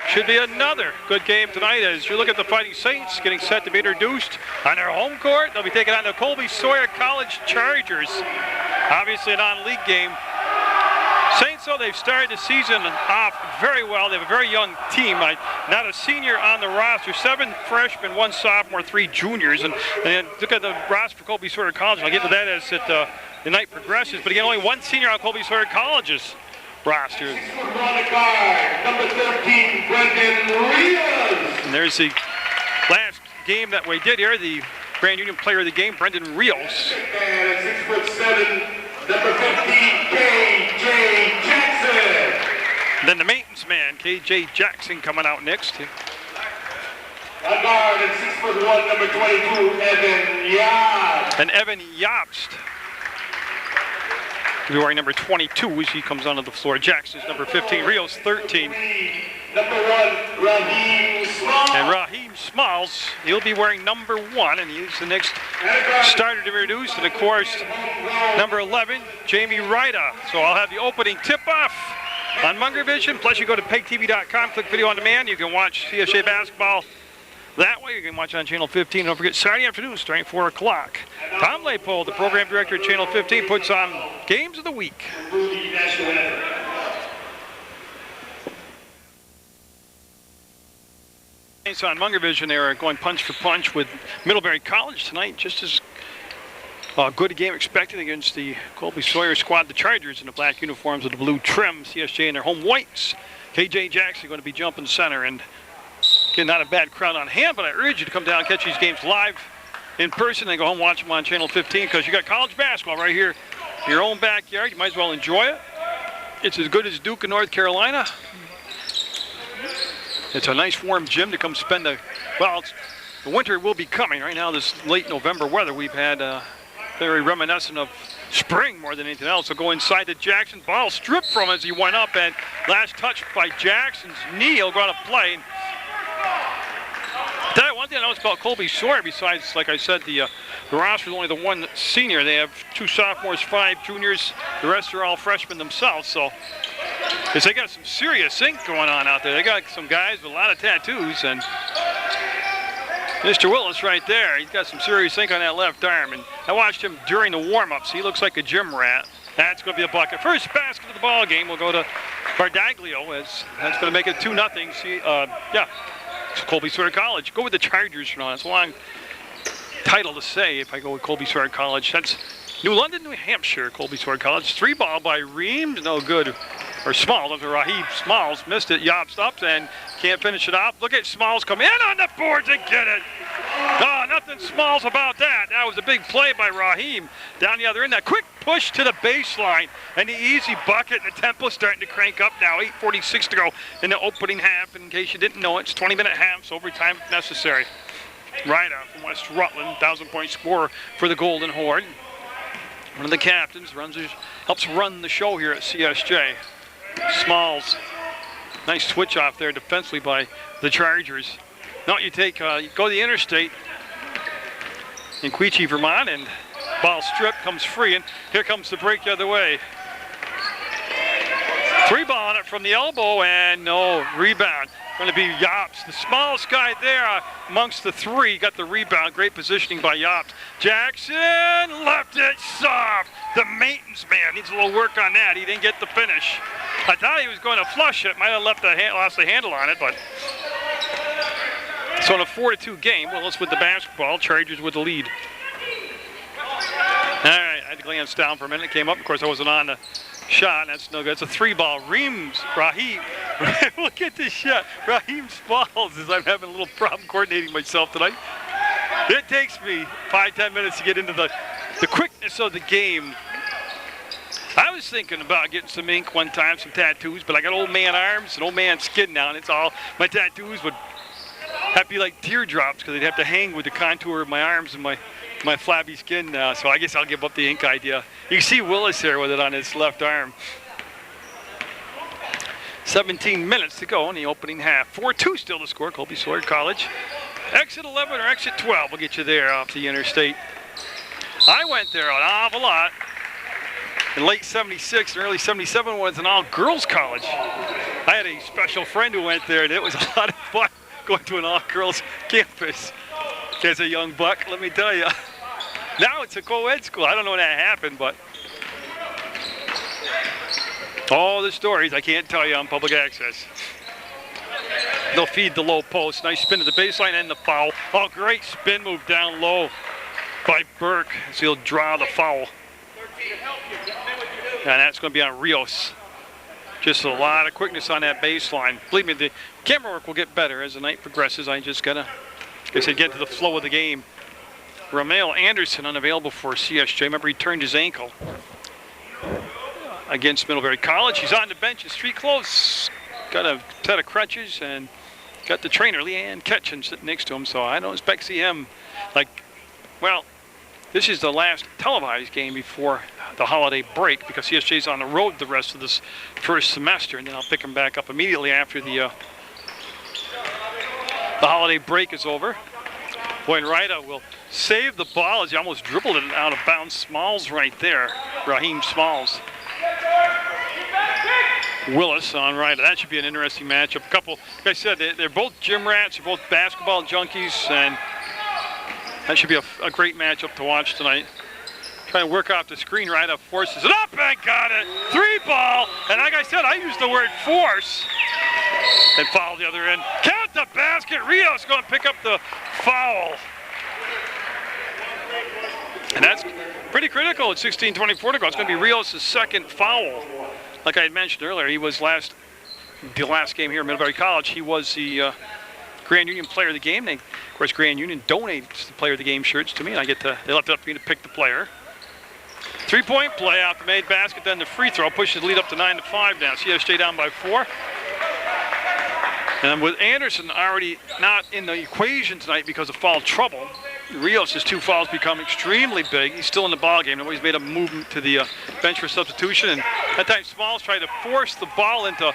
should be another good game tonight as you look at the Fighting Saints getting set to be introduced on their home court. They'll be taking on the Colby Sawyer College Chargers. Obviously a non-league game. Saints, though, they've started the season off very well. They have a very young team. Not a senior on the roster. 7 freshmen, 1 sophomore, 3 juniors. And look at the roster for Colby Sawyer College. I'll get to that as the night progresses. But again, only 1 senior on Colby Sawyer College's roster. Number 13, Brendan Rios. And there's the last game that we did here. The Grand Union Player of the Game, Brendan Rios. And 6'7", number 15, K.J. Jackson. Then the maintenance man, K.J. Jackson, coming out next. A guard at 6'1", number 22, Evan Yobst. And Evan Yobst will be wearing number 22 as he comes onto the floor. Jackson's number 15, Rios 13. Number 1, Raheem Smalls. And Raheem Smalls, he'll be wearing number 1, and he's the next starter to be introduced. And of course, number 11, Jamie Ryda. So I'll have the opening tip-off on Munger Vision. Plus, you go to PEGTV.com, click video on demand. You can watch CSJ basketball that way. You can watch it on Channel 15. Don't forget, Saturday afternoon starting at 4 o'clock. Tom Leopold, the program director at Channel 15, puts on Games of the Week. On Munger Vision, they are going punch for punch with Middlebury College tonight. Just as good a game expected against the Colby Sawyer squad. The Chargers in the black uniforms with the blue trim. CSJ in their home whites. K.J. Jackson going to be jumping center. And again, not a bad crowd on hand, but I urge you to come down and catch these games live in person and go home and watch them on Channel 15 because you got college basketball right here in your own backyard. You might as well enjoy it. It's as good as Duke in North Carolina. It's a nice warm gym to come spend the winter will be coming. Right now, this late November weather, we've had very reminiscent of spring more than anything else. So go inside the Jackson, ball stripped from as he went up, and last touch by Jackson's knee. He'll go out of play. Tell you one thing I know about Colby Sawyer, besides, like I said, the roster is only the 1 senior. They have 2 sophomores, 5 juniors. The rest are all freshmen themselves. So, because they got some serious ink going on out there. They got some guys with a lot of tattoos, and Mr. Willis right there, he's got some serious ink on that left arm. And I watched him during the warm-ups. He looks like a gym rat. That's going to be a bucket. First basket of the ball game will go to Bardaglio. As that's going to make it 2-0. It's Colby Sawyer College. Go with the Chargers for now. That's a long title to say if I go with Colby Sawyer College. That's New London, New Hampshire, Colby Sawyer College. 3-ball by Reams, no good. Or Smalls, after Raheem Smalls missed it. Yobst up and can't finish it off. Look at Smalls come in on the boards and get it. Oh, nothing Smalls about that. That was a big play by Raheem down the other end. That quick push to the baseline and the easy bucket. And the tempo's starting to crank up now. 8:46 to go in the opening half. In case you didn't know, it's 20-minute halves, overtime if necessary. Ryda from West Rutland, 1,000-point scorer for the Golden Horde. One of the captains helps run the show here at CSJ. Smalls, nice switch off there defensively by the Chargers. Now you go to the interstate in Quechee, Vermont, and ball strip comes free, and here comes the break the other way. 3-ball on it from the elbow, and no rebound. Going to be Yobst, the smallest guy there amongst the 3. Got the rebound. Great positioning by Yobst. Jackson left it soft. The maintenance man needs a little work on that. He didn't get the finish. I thought he was going to flush it. Might have lost the handle on it, but so in a 4-2 game, Willis with the basketball, Chargers with the lead. All right, I had to glance down for a minute. It came up. Of course, I wasn't on the shot. That's no good. It's a 3-ball. Raheem. Look at this shot. Raheem Smalls, as I'm having a little problem coordinating myself tonight. It takes me 5-10 minutes to get into the quickness of the game. I was thinking about getting some ink one time, some tattoos, but I got old man arms and old man skin now, and it's all, my tattoos would have to be like teardrops because they'd have to hang with the contour of my arms and my flabby skin now, so I guess I'll give up the ink idea. You can see Willis there with it on his left arm. 17 minutes to go in the opening half. 4-2 still to score, Colby Sawyer College. Exit 11 or exit 12 will get you there off the interstate. I went there an awful lot. In late 76 and early 77 was an all-girls college. I had a special friend who went there, and it was a lot of fun going to an all-girls campus as a young buck, let me tell you. Now it's a co-ed school. I don't know when that happened, but all the stories I can't tell you on public access. They'll feed the low post. Nice spin to the baseline and the foul. Oh, great spin move down low by Burke as he'll draw the foul. And that's going to be on Rios. Just a lot of quickness on that baseline. Believe me, the camera work will get better as the night progresses. I just got to, like I said, get to the flow of the game. Ramel Anderson unavailable for CSJ. Remember, he turned his ankle against Middlebury College. He's on the bench in street clothes. Got a set of crutches and got the trainer, Leanne Ketchen, sitting next to him. So I don't expect to see him like, well, this is the last televised game before the holiday break because CSJ's on the road the rest of this first semester, and then I'll pick him back up immediately after the holiday break is over. Boyd-Ryda will save the ball as he almost dribbled it out of bounds. Smalls right there, Raheem Smalls. Willis on Ryda. That should be an interesting matchup. A couple, like I said, they're both gym rats, they're both basketball junkies, and that should be a great matchup to watch tonight. Trying to work off the screen, Ryda forces it up and got it. 3-ball, and like I said, I used the word force. And foul the other end. Count the basket. Rios going to pick up the foul. And that's pretty critical at 16:24 to go. It's going to be Rios' second foul. Like I had mentioned earlier, he was the last game here at Middlebury College. He was the Grand Union Player of the Game. Of course, Grand Union donates the Player of the Game shirts to me, and they left it up to me to pick the player. 3-point play out the made basket, then the free throw pushes the lead up to 9-5 now. CSJ down by 4. And with Anderson already not in the equation tonight because of foul trouble, Rios' 2 fouls become extremely big. He's still in the ball game. Nobody's made a movement to the bench for substitution. And that time Smalls tried to force the ball into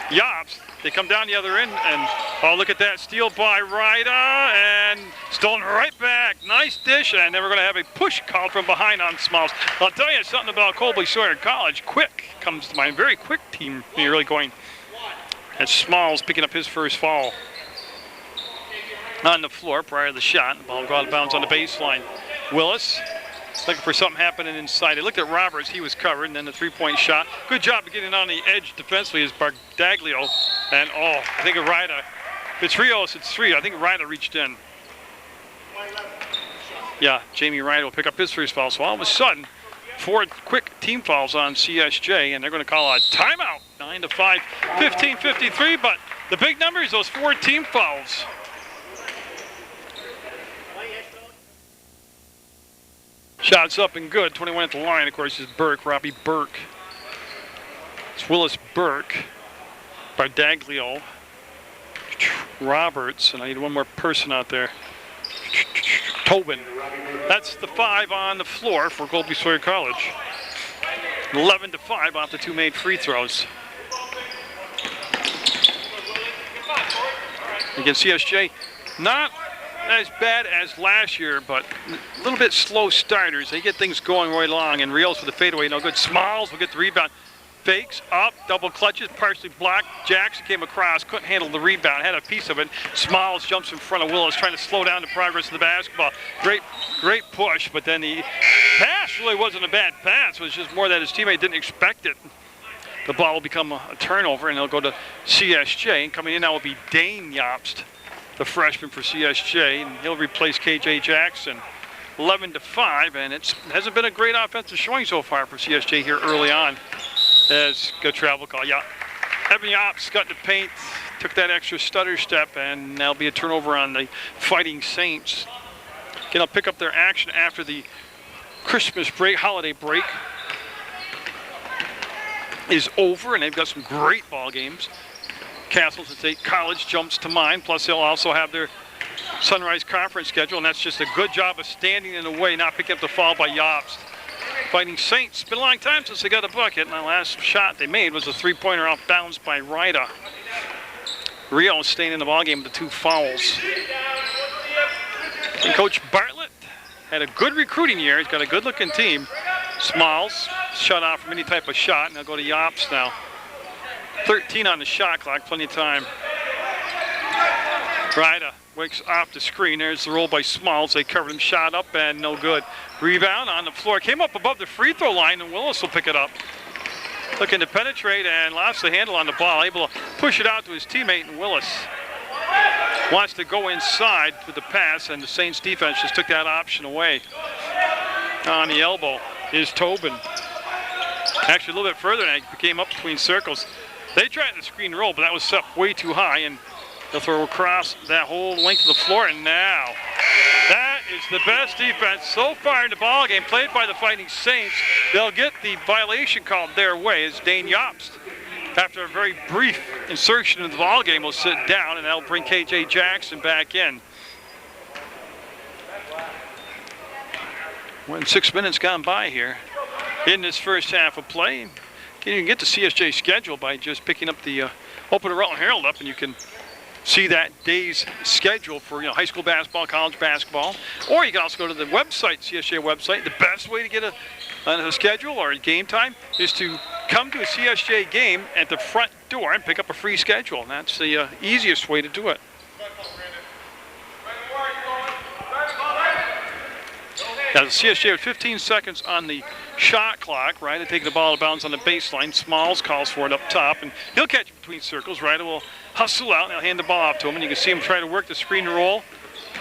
Yops. They come down the other end, and oh, look at that steal by Ryda, and stolen right back. Nice dish, and then we're going to have a push called from behind on Smalls. I'll tell you something about Colby Sawyer College. Quick comes to mind. Very quick team. You're really going. And Smalls picking up his first foul on the floor prior to the shot. The ball got out of bounds on the baseline. Willis looking for something happening inside. They looked at Roberts. He was covered, and then the 3-point shot. Good job of getting on the edge defensively is Bardaglio. And, oh, I think of Ryda. If it's Rios, it's 3. I think Ryda reached in. Yeah, Jamie Ryda will pick up his first foul. So all of a sudden, 4 quick team fouls on CSJ, and they're going to call a timeout. 9-5, 15:53, but the big number is those 4 team fouls. Shots up and good. 21 at the line, of course, is Burke, Robbie Burke. It's Willis Burke, Bardaglio, Roberts, and I need one more person out there. Tobin. That's the 5 on the floor for Colby Sawyer College. 11-5 off the 2 made free throws. Against CSJ, not as bad as last year, but a little bit slow starters. They get things going right along, and Rios with the fadeaway, no good. Smalls will get the rebound. Fakes, up, double clutches, partially blocked. Jackson came across, couldn't handle the rebound, had a piece of it. Smalls jumps in front of Willis, trying to slow down the progress of the basketball. Great push, but then the pass really wasn't a bad pass. It was just more that his teammate didn't expect it. The ball will become a turnover, and they'll go to CSJ. And coming in now will be Dane Jobst, the freshman for CSJ, and he'll replace KJ Jackson. 11-5, and it hasn't been a great offensive showing so far for CSJ here early on. As good travel call. Yeah, Evan Jobst got in the paint, took that extra stutter step, and that'll be a turnover on the Fighting Saints. Again, I'll pick up their action after the Christmas break, holiday break is over, and they've got some great ball games. Castles State College jumps to mind, plus they'll also have their Sunrise Conference schedule, and that's just a good job of standing in the way, not picking up the foul by Jobst. Fighting Saints, it's been a long time since they got a bucket, and the last shot they made was a 3-pointer off bounds by Ryda. Rio staying in the ballgame with the 2 fouls. And Coach Bartlett had a good recruiting year. He's got a good-looking team. Smalls shut off from any type of shot, and they'll go to Jobst now. 13 on the shot clock, plenty of time. Ryda wakes off the screen. There's the roll by Smalls. They covered him, shot up, and no good. Rebound on the floor. Came up above the free throw line, and Willis will pick it up. Looking to penetrate and lost the handle on the ball. Able to push it out to his teammate, and Willis wants to go inside with the pass, and the Saints defense just took that option away. On the elbow is Tobin. Actually, a little bit further, and it came up between circles. They tried the screen roll, but that was set way too high, and they'll throw across that whole length of the floor, and now that is the best defense so far in the ball game, played by the Fighting Saints. They'll get the violation called their way as Dane Jobst, after a very brief insertion in the ball game, will sit down, and that'll bring KJ Jackson back in. When 6 minutes gone by here in this first half of play. You can get the CSJ schedule by just picking up the open the Rutland Herald up, and you can see that day's schedule for high school basketball, college basketball, or you can also go to the website, CSJ website. The best way to get a schedule or a game time is to come to a CSJ game at the front door and pick up a free schedule, and that's the easiest way to do it. Now the CSJ with 15 seconds on the shot clock. Ryder taking the ball out of bounds on the baseline. Smalls calls for it up top, and he'll catch it between circles. Ryder will hustle out, and he'll hand the ball off to him, and you can see him try to work the screen roll.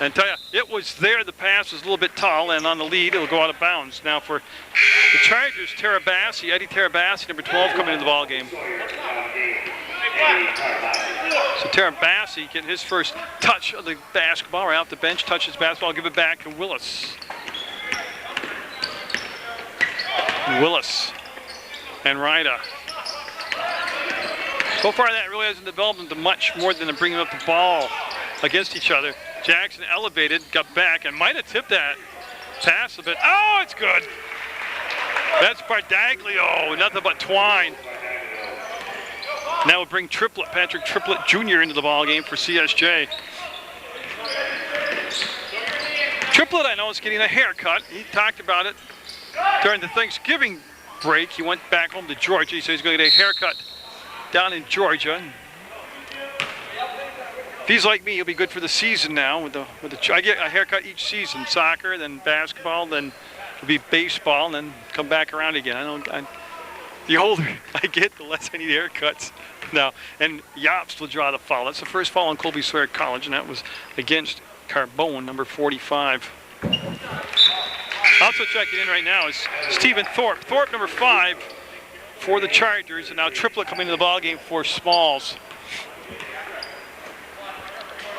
And tell you, it was there. The pass was a little bit tall, and on the lead, it'll go out of bounds. Now for the Chargers, Eddie Terabassi, number 12, coming into the ball game. So Terabassi getting his first touch of the basketball right off the bench, touches basketball, give it back to Willis. Willis and Ryder. So far that really hasn't developed into much more than bringing up the ball against each other. Jackson elevated, got back, and might have tipped that pass a bit. Oh, it's good. That's Bardaglio, nothing but twine. Now we'll bring Patrick Triplett Jr. into the ball game for CSJ. Triplett, I know, is getting a haircut. He talked about it during the Thanksgiving break. He went back home to Georgia. He said he's going to get a haircut down in Georgia. If he's like me, he'll be good for the season now. I get a haircut each season: soccer, then basketball, then it'll be baseball, and then come back around again. The older I get, the less I need haircuts now. And Jobst will draw the foul. That's the first foul on Colby Sawyer College, and that was against Carbone, number 45. Also checking in right now is Stephen Thorpe. Thorpe, number 5 for the Chargers, and now Triplett coming into the ballgame for Smalls.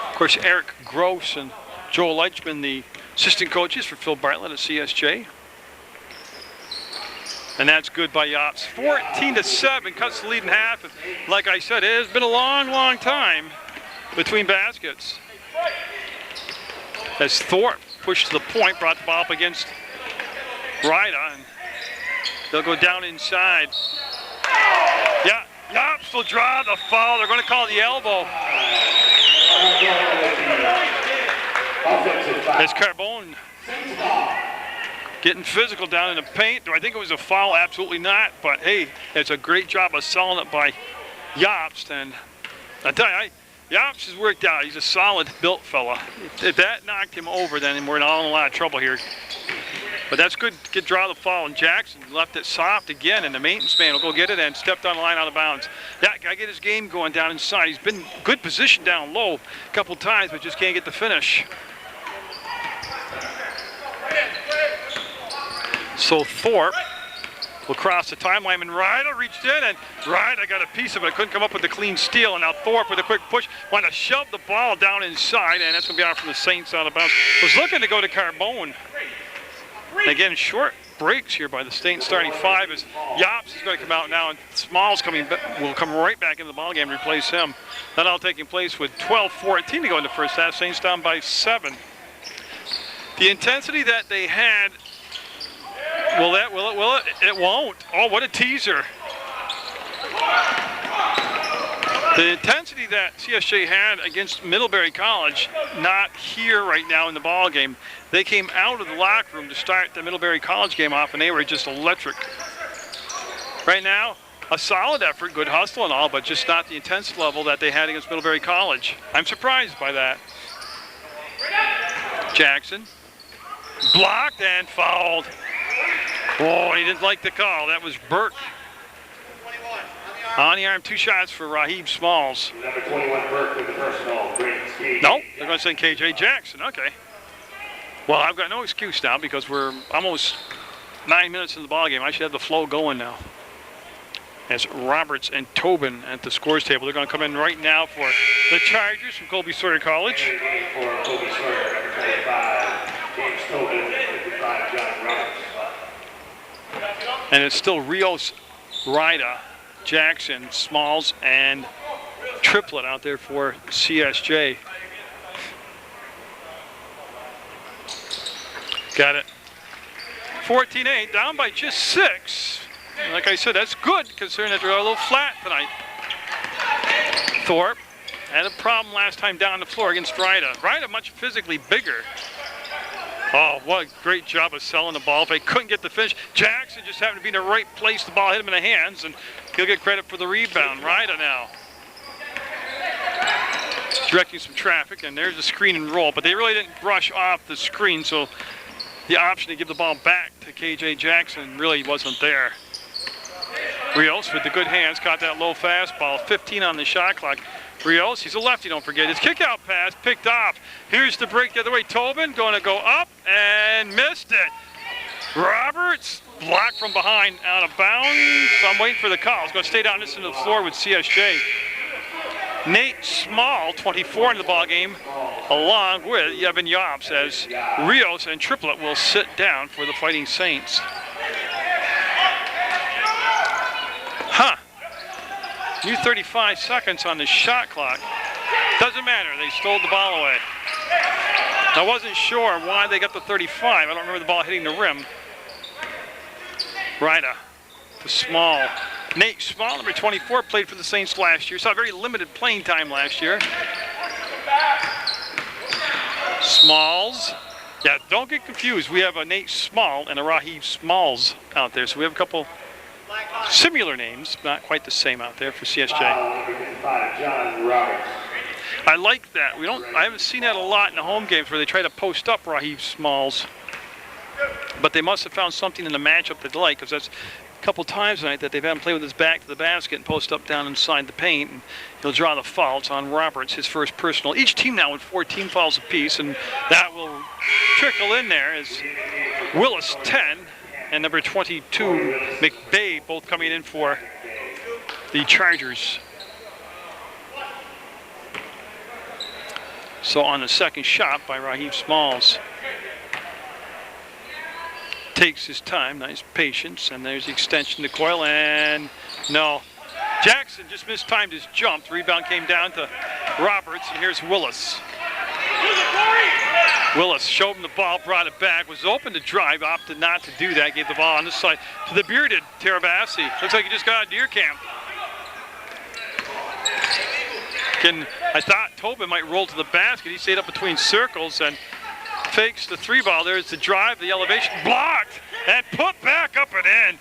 Of course, Eric Gross and Joel Leichman, the assistant coaches for Phil Bartlett at CSJ. And that's good by Jobst. 14-7, cuts the lead in half. And like I said, it has been a long, long time between baskets. As Thorpe pushed to the point, brought the ball up against Ryder, and they'll go down inside. Yeah, Jobst will draw the foul. They're going to call the elbow. As Carbone getting physical down in the paint. Do I think it was a foul? Absolutely not. But hey, it's a great job of selling it by Jobst. And I tell you, Jobst has worked out. He's a solid built fella. If that knocked him over, then we're all in a lot of trouble here. But that's good to draw the foul. And Jackson left it soft again, and the maintenance man will go get it and stepped on the line out of bounds. That guy get his game going down inside. He's been good position down low a couple times, but just can't get the finish. So Thorpe will cross the timeline, and Ryder reached in, and Ryder got a piece of it. Couldn't come up with a clean steal, and now Thorpe with a quick push wanted to shove the ball down inside, and that's going to be out from the Saints out of bounds. Was looking to go to Carbone. And again, short breaks here by the Saints starting 5 as Jobst is going to come out now, and Smalls will come right back into the ballgame and replace him. That all taking place with 12-14 to go in the first half. Saints down by 7. The intensity that they had, will it? It won't. Oh, what a teaser. The intensity that CSJ had against Middlebury College, not here right now in the ball game. They came out of the locker room to start the Middlebury College game off, and they were just electric. Right now, a solid effort, good hustle and all, but just not the intense level that they had against Middlebury College. I'm surprised by that. Jackson, blocked and fouled. Oh, he didn't like the call. That was Burke. On the arm, 2 shots for Raheem Smalls. Number 21, Burke with the personal. Nope, they're going to send KJ Jackson. Okay. Well, I've got no excuse now because we're almost 9 minutes in the ballgame. I should have the flow going now. As Roberts and Tobin at the scores table. They're going to come in right now for the Chargers from Colby Sawyer College. For Colby Sawyer, number 25, James Tobin, 55, John Roberts. And it's still Rios, Ryda, Jackson, Smalls, and Triplett out there for CSJ. Got it. 14-8, down by just 6. Like I said, that's good considering that they're a little flat tonight. Thorpe had a problem last time down the floor against Ryda. Ryda much physically bigger. Oh, what a great job of selling the ball. If they couldn't get the finish, Jackson just happened to be in the right place. The ball hit him in the hands, and he'll get credit for the rebound. Ryda now directing some traffic, and there's a screen and roll, but they really didn't brush off the screen, so the option to give the ball back to KJ Jackson really wasn't there. Rios with the good hands caught that low fastball. 15 on the shot clock. Rios, he's a lefty, don't forget. His kick-out pass picked off. Here's the break the other way. Tobin going to go up and missed it. Roberts blocked from behind, out of bounds. I'm waiting for the call. He's going to stay down this into the floor with CSJ. Nate Small, 24 in the ballgame, along with Evan Yops, as Rios and Triplett will sit down for the Fighting Saints. New 35 seconds on the shot clock. Doesn't matter, they stole the ball away. I wasn't sure why they got the 35. I don't remember the ball hitting the rim. Ryda to Small. Nate Small, number 24, played for the Saints last year. Saw very limited playing time last year. Smalls. Yeah, don't get confused. We have a Nate Small and a Raheem Smalls out there. So we have a couple similar names, not quite the same out there for CSJ. John Roberts. I like that. I haven't seen that a lot in the home games where they try to post up Raheem Smalls. But they must have found something in the matchup they like, because that's a couple times tonight that they've had him play with his back to the basket and post up down inside the paint. And he'll draw the foul. It's on Roberts, his first personal. Each team now with 14 fouls apiece, and that will trickle in there as Willis 10 and number 22 McBay both coming in for the Chargers. So on the second shot by Raheem Smalls. Takes his time, nice patience, and there's the extension to Coyle, and no. Jackson just mistimed his jump. The rebound came down to Roberts, and here's Willis. Willis showed him the ball, brought it back, was open to drive, opted not to do that, gave the ball on this side to the bearded Terabassi. Looks like he just got out of deer camp. I thought Tobin might roll to the basket. He stayed up between circles and fakes the 3-ball. There's the drive, the elevation, blocked, and put back up and in.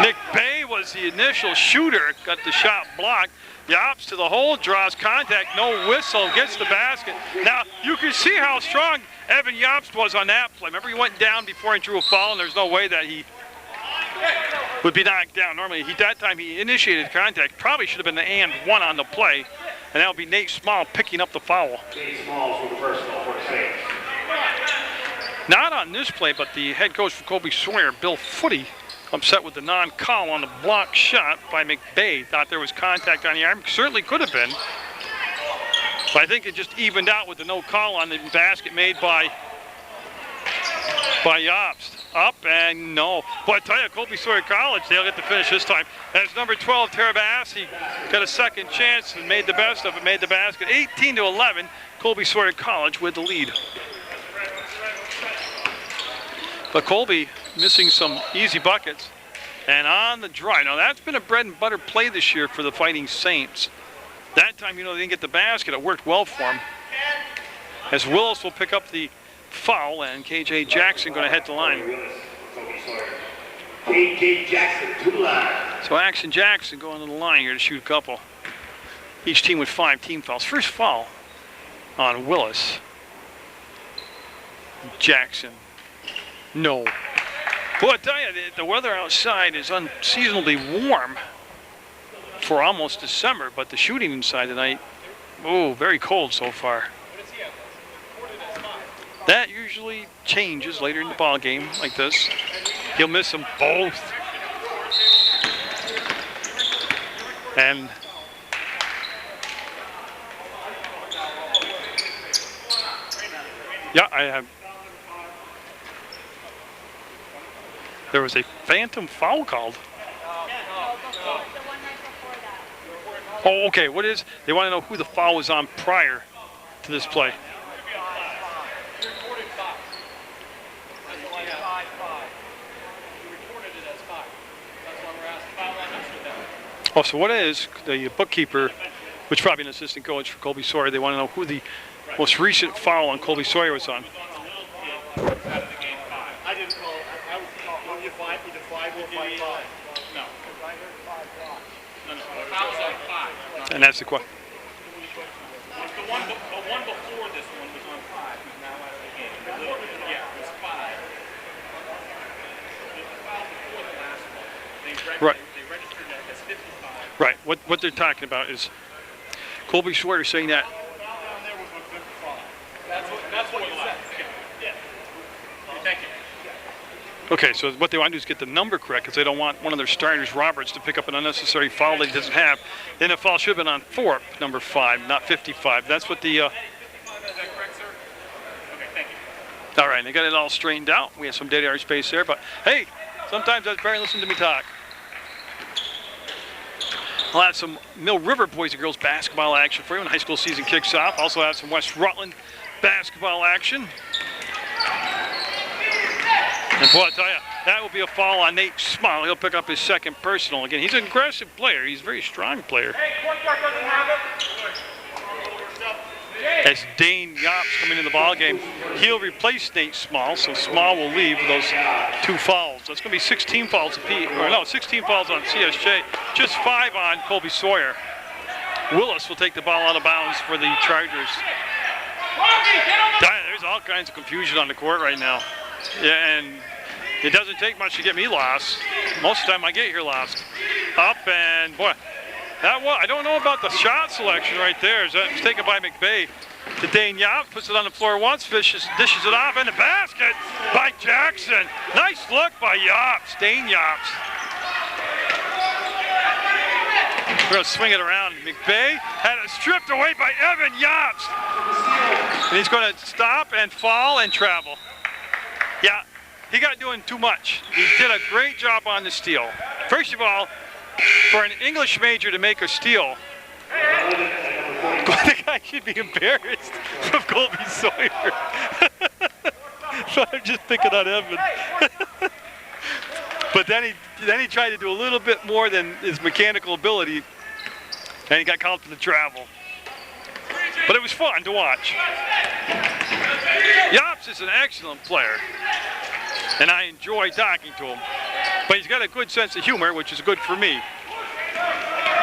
McBay was the initial shooter, got the shot blocked. Yops to the hole, draws contact, no whistle, gets the basket. Now, you can see how strong Evan Yops was on that play. Remember, he went down before he drew a foul, and there's no way that he would be knocked down. Normally, that time he initiated contact. Probably should have been the and one on the play, and that'll be Nate Small picking up the foul. Nate Small for the personal for the Saints. Not on this play, but the head coach for Colby Sawyer, Bill Footy, upset with the non-call on the block shot by McBay. Thought there was contact on the arm. Certainly could have been. But I think it just evened out with the no call on the basket made by Yops. Up and no. But I tell you, Colby Sawyer College, they'll get the finish this time. As number 12, Terabassi, got a second chance and made the best of it, made the basket. 18-11, Colby Sawyer College with the lead. But Colby missing some easy buckets. And on the drive. Now that's been a bread and butter play this year for the Fighting Saints. That time, they didn't get the basket. It worked well for them. As Willis will pick up the foul, and KJ Jackson going to head to line. KJ Jackson to the line. So Axe and Jackson going to the line here to shoot a couple. Each team with 5 team fouls. First foul on Willis. Jackson. No. Well, I tell you, the weather outside is unseasonably warm for almost December, but the shooting inside tonight, oh, very cold so far. That usually changes later in the ball game like this. He'll miss them both. And yeah, I have. There was a phantom foul called. Oh, okay. What is? They want to know who the foul was on prior to this play. Oh, so what is the bookkeeper, which is probably an assistant coach for Colby Sawyer, they want to know who the most recent foul on Colby Sawyer was on. I didn't call. I would call either 5 or 5. No. Foul's on 5. And that's the question. The one before this one was on 5. Who's now out of the game. Yeah, it was 5. The foul before the last one. Right. They registered that as 55. Right. What they're talking about is Colby Sawyer saying that. That's what you said. Yeah. Thank you. Okay, so what they want to do is get the number correct because they don't want one of their starters, Roberts, to pick up an unnecessary foul that he doesn't have. Then the foul should have been on Thorpe, number 5, not 55. That's what the. Is that correct, sir? Okay, thank you. All right, they got it all straightened out. We have some dead air space there, but hey, sometimes that's better than listening to me talk. I'll have some Mill River boys and girls basketball action for you when high school season kicks off. Also have some West Rutland basketball action. And boy, I tell you, that will be a foul on Nate Small. He'll pick up his second personal. Again, he's an aggressive player. He's a very strong player. As Dane Yops coming in the ball game, he'll replace Nate Small, so Small will leave with those 2 fouls. That's going to be 16 fouls on 16 fouls on CSJ, just 5 on Colby Sawyer. Willis will take the ball out of bounds for the Chargers. There's all kinds of confusion on the court right now. Yeah, and it doesn't take much to get me lost. Most of the time I get here lost. Up and boy, I don't know about the shot selection right there. That was taken by McVeigh. To Dane Yops, puts it on the floor once, dishes it off in the basket by Jackson. Nice look by Yops, Dane Yops. We're going to swing it around. McVeigh had it stripped away by Evan Yops. And he's going to stop and fall and travel. Yeah, he got doing too much. He did a great job on the steal. First of all, for an English major to make a steal, the guy should be embarrassed of Colby Sawyer. So I'm just picking on Evan. But then he tried to do a little bit more than his mechanical ability, and he got called for the travel. But it was fun to watch. Yops is an excellent player, and I enjoy talking to him. But he's got a good sense of humor, which is good for me.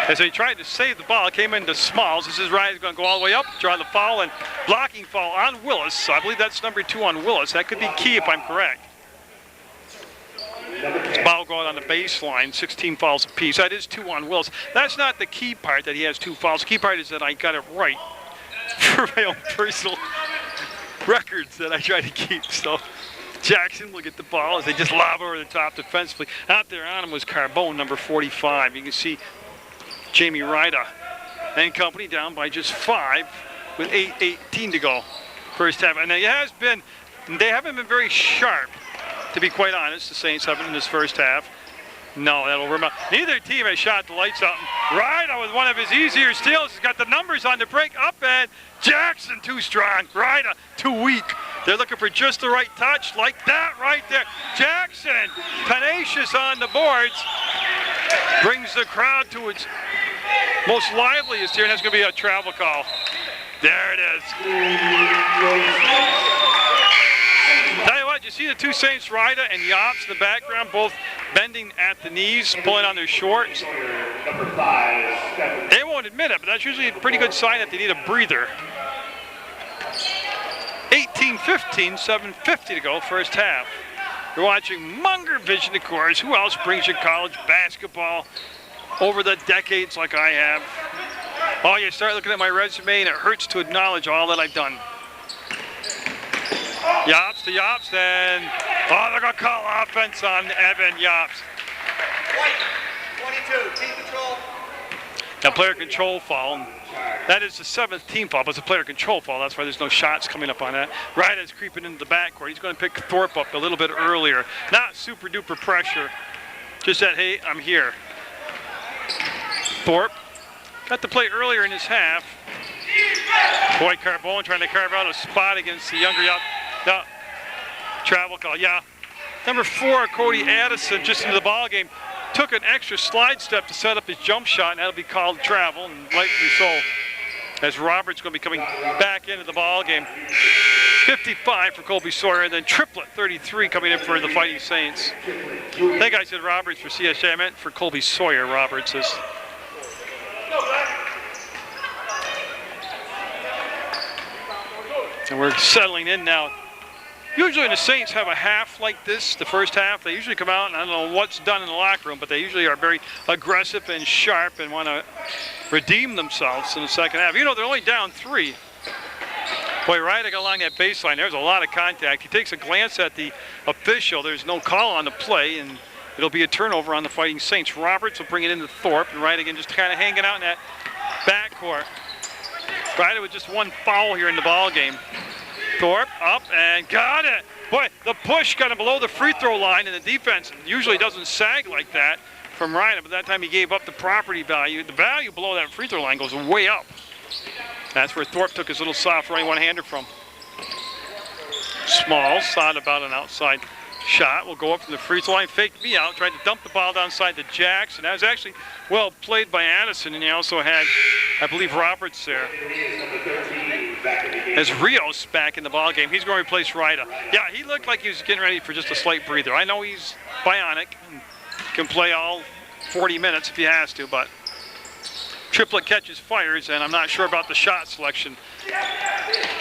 As they tried to save the ball, it came into Smalls. This is Ryan's going to go all the way up, draw the foul, and blocking foul on Willis. So I believe that's number 2 on Willis. That could be key if I'm correct. Ball going on the baseline, 16 fouls apiece. That is 2 on Willis. That's not the key part that he has 2 fouls. The key part is that I got it right for my own personal records that I try to keep. So Jackson will get the ball as they just lob over the top defensively. Out there on him was Carbone, number 45. You can see Jamie Ryda and company down by just 5 with 8:18 to go. First half. And it has been, they haven't been very sharp, to be quite honest. The Saints haven't in this first half. No, that'll remember. Neither team has shot the lights out. Ryda with one of his easier steals. He's got the numbers on the break up, and Jackson too strong. Ryda too weak. They're looking for just the right touch, like that right there. Jackson, tenacious on the boards, brings the crowd to its most liveliest here, and that's going to be a travel call. There it is. Tell you what, you see the 2 Saints, Ryda and Yops in the background, both bending at the knees, pulling on their shorts. They won't admit it, but that's usually a pretty good sign that they need a breather. 18-15, 7:50 to go, first half. You're watching Munger Vision, of course. Who else brings you college basketball over the decades like I have? Oh, you start looking at my resume and it hurts to acknowledge all that I've done. Yops to Yops, and they're going to call offense on Evan Yops. 22, team control. Now, player control foul. That is the 7th team foul, but it's a player control foul. That's why there's no shots coming up on that. Ryda's creeping into the backcourt. He's going to pick Thorpe up a little bit earlier. Not super duper pressure. Just that, hey, I'm here. Thorpe got to play earlier in his half. Boy, Carbone trying to carve out a spot against the younger travel call. Yeah. Number 4, Cody Addison, just into the ball game, took an extra slide step to set up his jump shot, and that'll be called travel, and rightfully so, as Robert's going to be coming back into the ball game. 55 for Colby Sawyer, and then Triplet, 33, coming in for the Fighting Saints. I think I said Roberts for CSJ. I meant for Colby Sawyer. Roberts is. And we're settling in now. Usually the Saints have a half like this, the first half. They usually come out, and I don't know what's done in the locker room, but they usually are very aggressive and sharp and want to redeem themselves in the second half. You know, they're only down 3. Boy, riding along that baseline, there's a lot of contact. He takes a glance at the official. There's no call on the play, and it'll be a turnover on the Fighting Saints. Roberts will bring it into Thorpe, and Rydigan just kind of hanging out in that backcourt. Rydigan with just 1 foul here in the ball game. Thorpe up and got it. Boy, the push got him below the free throw line, and the defense usually doesn't sag like that from Rydigan, but that time he gave up the property value. The value below that free throw line goes way up. That's where Thorpe took his little soft running one-hander from. Smalls thought about an outside shot. Will go up from the free throw line, faked me out, tried to dump the ball downside to Jackson. That was actually well played by Addison, and he also had, I believe, Roberts there. As Rios back in the ball game, he's going to replace Ryda. Yeah, he looked like he was getting ready for just a slight breather. I know he's bionic and can play all 40 minutes if he has to, but Triplet catches fires, and I'm not sure about the shot selection.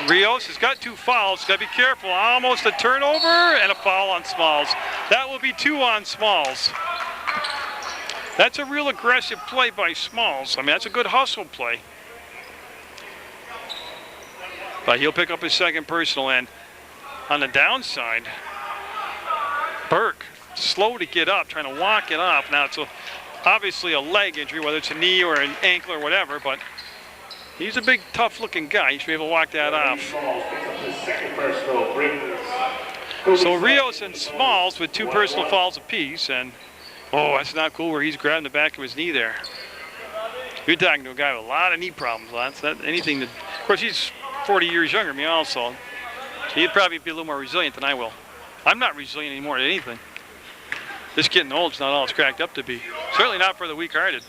Rios has got 2 fouls. Got to be careful. Almost a turnover and a foul on Smalls. That will be 2 on Smalls. That's a real aggressive play by Smalls. I mean, that's a good hustle play. But he'll pick up his 2nd personal, and on the downside, Burke, slow to get up, trying to walk it off. Now, it's obviously a leg injury, whether it's a knee or an ankle or whatever, but he's a big, tough-looking guy. He should be able to walk that off. So Rios and Smalls with 2 personal fouls apiece, and that's not cool where he's grabbing the back of his knee there. You're talking to a guy with a lot of knee problems. That's not anything that, of course, he's 40 years younger than me also. So he'd probably be a little more resilient than I will. I'm not resilient anymore at anything. This getting old is not all it's cracked up to be. Certainly not for the weak-hearted.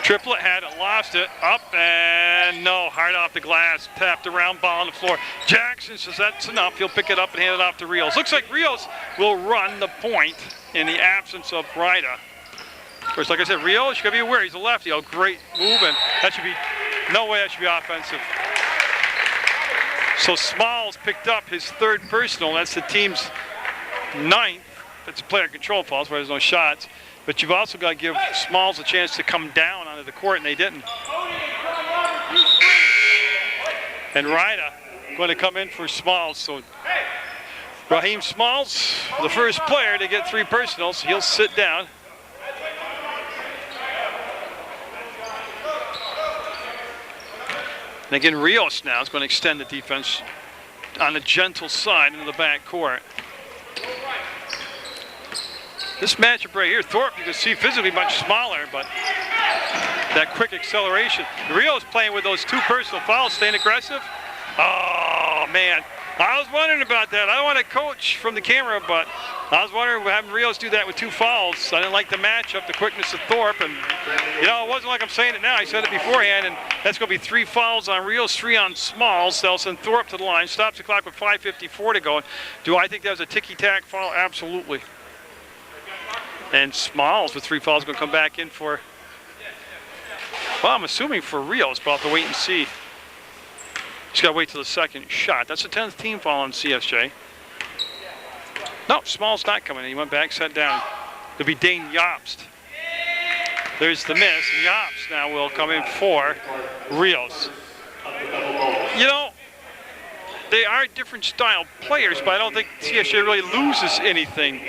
Triplet had it, lost it, up, and no, hard off the glass, tapped around, ball on the floor. Jackson says that's enough. He'll pick it up and hand it off to Rios. Looks like Rios will run the point in the absence of Ryda. Of course, like I said, Rios, you gotta be aware, he's a lefty. Oh, great move, and that should be, no way that should be offensive. So Smalls picked up his 3rd personal. That's the team's 9th. That's a player control foul, where there's no shots. But you've also got to give Smalls a chance to come down onto the court, and they didn't. And Ryda going to come in for Smalls. So Raheem Smalls, the first player to get 3 personals. He'll sit down. And again, Rios now is going to extend the defense on the gentle side into the back court. This matchup right here, Thorpe, you can see physically much smaller, but that quick acceleration. Rios playing with those 2 personal fouls, staying aggressive. Oh, man. I was wondering about that. I don't want to coach from the camera, but I was wondering having Rios do that with 2 fouls. I didn't like the matchup, the quickness of Thorpe, and you know, it wasn't like I'm saying it now. I said it beforehand, and that's going to be 3 fouls on Rios, 3 on Smalls. They'll send Thorpe to the line. Stops the clock with 5:54 to go. Do I think that was a ticky-tack foul? Absolutely. And Smalls with 3 fouls going to come back in for, well, I'm assuming for Rios, but I'll have to wait and see. Just got to wait till the second shot. That's the 10th team foul on CSJ. No, Smalls not coming in. He went back, sat down. It'll be Dane Jobst. There's the miss. And Jobst now will come in for Rios. You know, they are different style players, but I don't think CSJ really loses anything.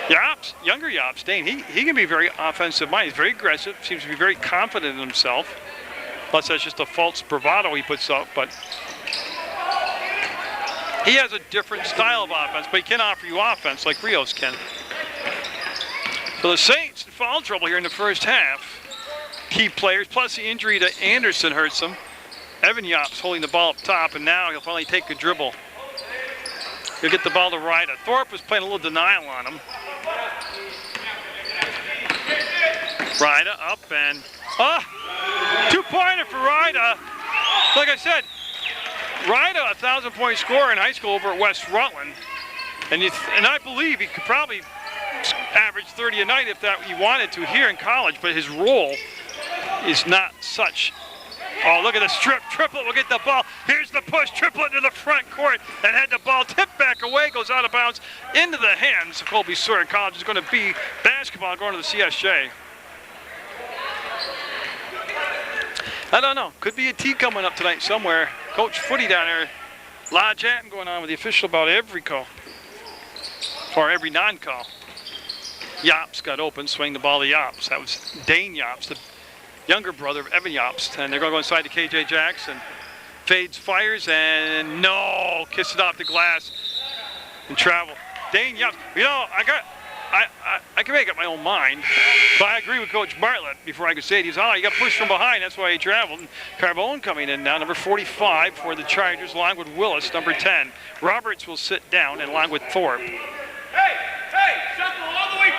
Jobst, younger Jobst, Dane, he can be very offensive minded. He's very aggressive, seems to be very confident in himself. Plus, that's just a false bravado he puts up, but he has a different style of offense, but he can offer you offense like Rios can. So the Saints in foul trouble here in the first half. Key players, plus the injury to Anderson hurts them. Evan Jobst holding the ball up top, and now he'll finally take a dribble. He'll get the ball to Ryda. Thorpe was playing a little denial on him. Ryda up and, 2-pointer for Ryda. Like I said, Ryda, a 1,000-point scorer in high school over at West Rutland. And I believe he could probably average 30 a night if that he wanted to here in college, but his role is not such. Oh, look at the strip. Triplet will get the ball. Here's the push. Triplet to the front court and had the ball tipped back away. Goes out of bounds into the hands of Colby Sawyer College. Is going to be basketball going to the CSJ. I don't know. Could be a tee coming up tonight somewhere. Coach Footy down there. A lot of chatting going on with the official about every call. Or every non-call. Jobst got open. Swing the ball to Jobst. That was Dane Jobst, the younger brother of Evan Jobst. And they're going to go inside to KJ Jackson. Fades, fires, and no. Kiss it off the glass and travel. Dane Jobst. You know, I can make up my own mind, but I agree with Coach Bartlett before I could say it. He's, you got pushed from behind, that's why he traveled. And Carbone coming in now, number 45 for the Chargers, along with Willis, number 10. Roberts will sit down, and along with Thorpe. Hey, shuffle all the way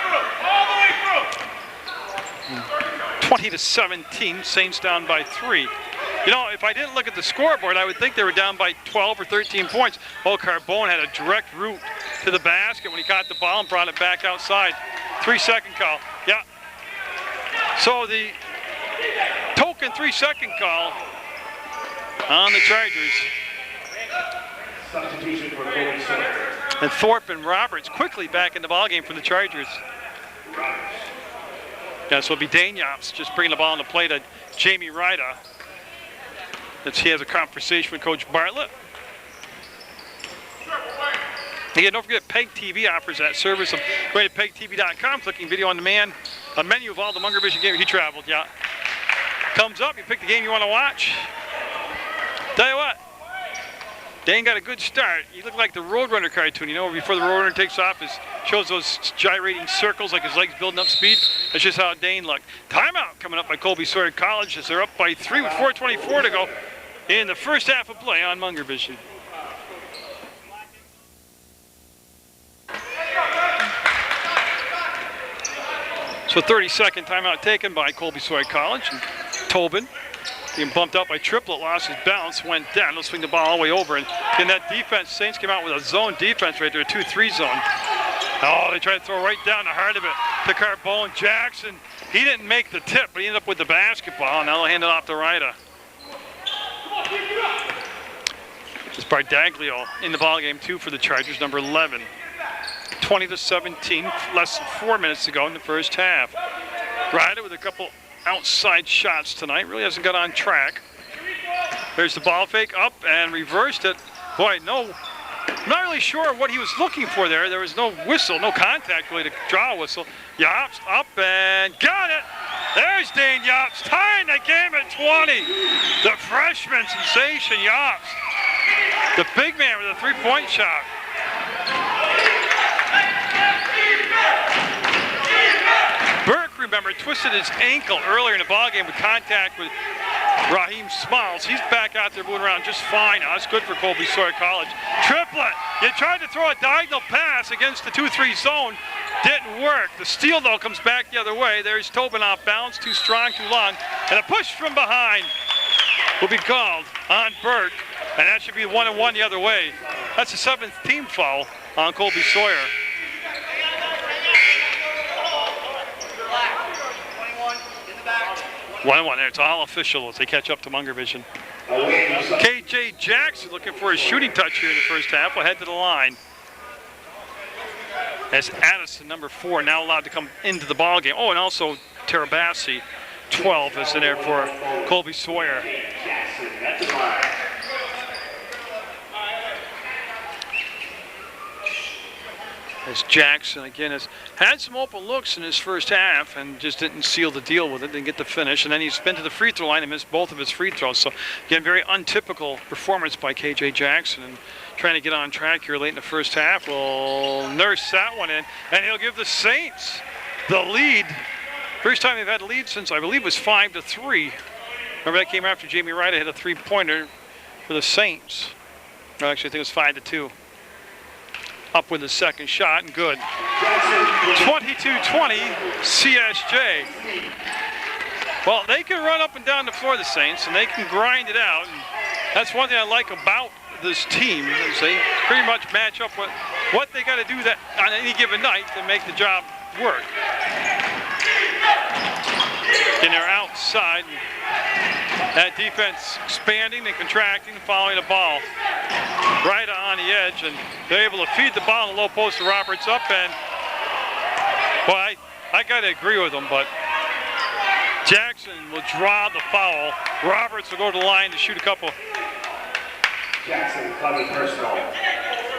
through, 20-17, Saints down by 3. You know, if I didn't look at the scoreboard, I would think they were down by 12 or 13 points. Oh, Carbone had a direct route to the basket when he caught the ball and brought it back outside. 3-second call. Yeah. So the token 3-second call on the Chargers. Substitution for Colby Sawyer. And Thorpe and Roberts quickly back in the ballgame for the Chargers. Yeah, so it'll be Dane Jobst just bringing the ball into play to Jamie Ryda. He has a conversation with Coach Bartlett. Again, don't forget PEGTV offers that service of going to PEGTV.com, clicking video on demand, a menu of all the Munger Vision games. He traveled, yeah. Comes up, you pick the game you want to watch. Tell you what, Dane got a good start. He looked like the Roadrunner cartoon, you know, before the Roadrunner takes off, shows those gyrating circles like his legs building up speed. That's just how Dane looked. Timeout coming up by Colby Sawyer College as they're up by 3 with 4:24 to go in the first half of play on Munger Vision. So 30-second timeout taken by Colby Sawyer College. And Tobin being bumped up by Triplet, lost his balance, went down. They'll swing the ball all the way over. And in that defense, Saints came out with a zone defense right there, a 2-3 zone. Oh, they tried to throw right down the heart of it to Carbone. Jackson, he didn't make the tip, but he ended up with the basketball. Now they'll hand it off to Ryda. It's Bardaglio in the ballgame, 2 for the Chargers, number 11. 20-17, less than 4 minutes to go in the first half. Ryda with a couple outside shots tonight, really hasn't got on track. There's the ball fake up and reversed it. Boy, no, I'm not really sure what he was looking for there. There was no whistle, no contact really to draw a whistle. Jobst up and got it. There's Dane Jobst, tying the game at 20. The freshman sensation, Jobst. The big man with a 3-point shot. Burke, remember, twisted his ankle earlier in the ballgame with contact with Raheem Smalls. He's back out there moving around just fine now. That's good for Colby Sawyer College. Triplet. You tried to throw a diagonal pass against the 2-3 zone. Didn't work. The steal, though, comes back the other way. There's Tobin off balance. Too strong, too long. And a push from behind will be called on Burke. And that should be 1-1 the other way. That's the 7th team foul on Colby Sawyer. 1-1 there. It's all official as they catch up to Munger Vision. KJ Jackson looking for a shooting touch here in the first half. We'll head to the line. As Addison, number 4, now allowed to come into the ball game. Oh, and also Terabassi, 12, is in there for Colby Sawyer. As Jackson, again, has had some open looks in his first half and just didn't seal the deal with it, didn't get the finish. And then he's been to the free throw line and missed both of his free throws. So, again, very untypical performance by KJ Jackson. And trying to get on track here late in the first half. Will nurse that one in, and he'll give the Saints the lead. First time they've had a lead since, I believe, it was 5-3. Remember, that came after Jamie Wright hit a three-pointer for the Saints. Or actually, I think it was 5-2. Up with the second shot, and good. 22-20, CSJ. Well, they can run up and down the floor, the Saints, and they can grind it out. And that's one thing I like about this team, is they pretty much match up with what they got to do that on any given night to make the job work. And they're outside. That defense expanding and contracting, following the ball. Right on the edge, and they're able to feed the ball in the low post to Roberts up, and boy, I got to agree with them, but Jackson will draw the foul. Roberts will go to the line to shoot a couple. Jackson, Colby personal.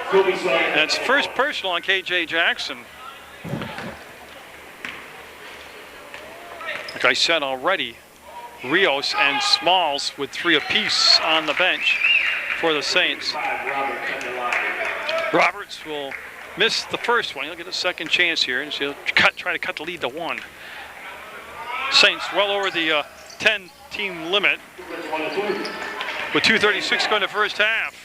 Colby Sawyer. That's first personal on KJ Jackson. Like I said already, Rios and Smalls with 3 apiece on the bench for the Saints. Roberts will miss the first one. He'll get a second chance here, and he'll try to cut the lead to 1. Saints well over the 10-team limit with 2:36 going to first half.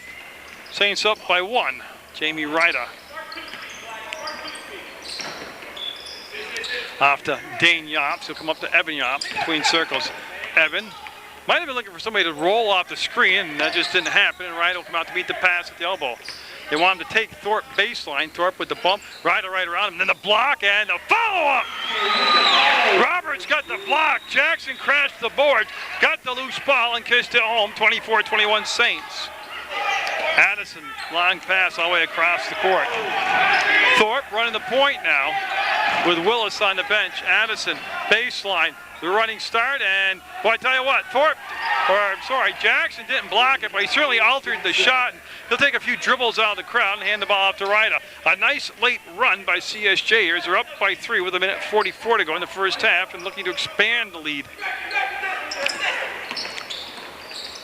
Saints up by 1. Jamie Ryda. Off to Dane Yops. He'll come up to Evan Yops between circles. Evan might have been looking for somebody to roll off the screen, and that just didn't happen, and Ryda will come out to meet the pass at the elbow. They want him to take Thorpe baseline. Thorpe with the bump. Ryda right around him. Then the block and the follow-up. Roberts got the block. Jackson crashed the board. Got the loose ball and kissed it home. 24-21 Saints. Addison, long pass all the way across the court. Thorpe running the point now with Willis on the bench. Addison, baseline. The running start, and boy, I tell you what, Jackson didn't block it, but he certainly altered the shot. He'll take a few dribbles out of the crowd and hand the ball off to Ryda. A nice late run by CSJ here as they're up by 3 with 1:44 to go in the first half and looking to expand the lead.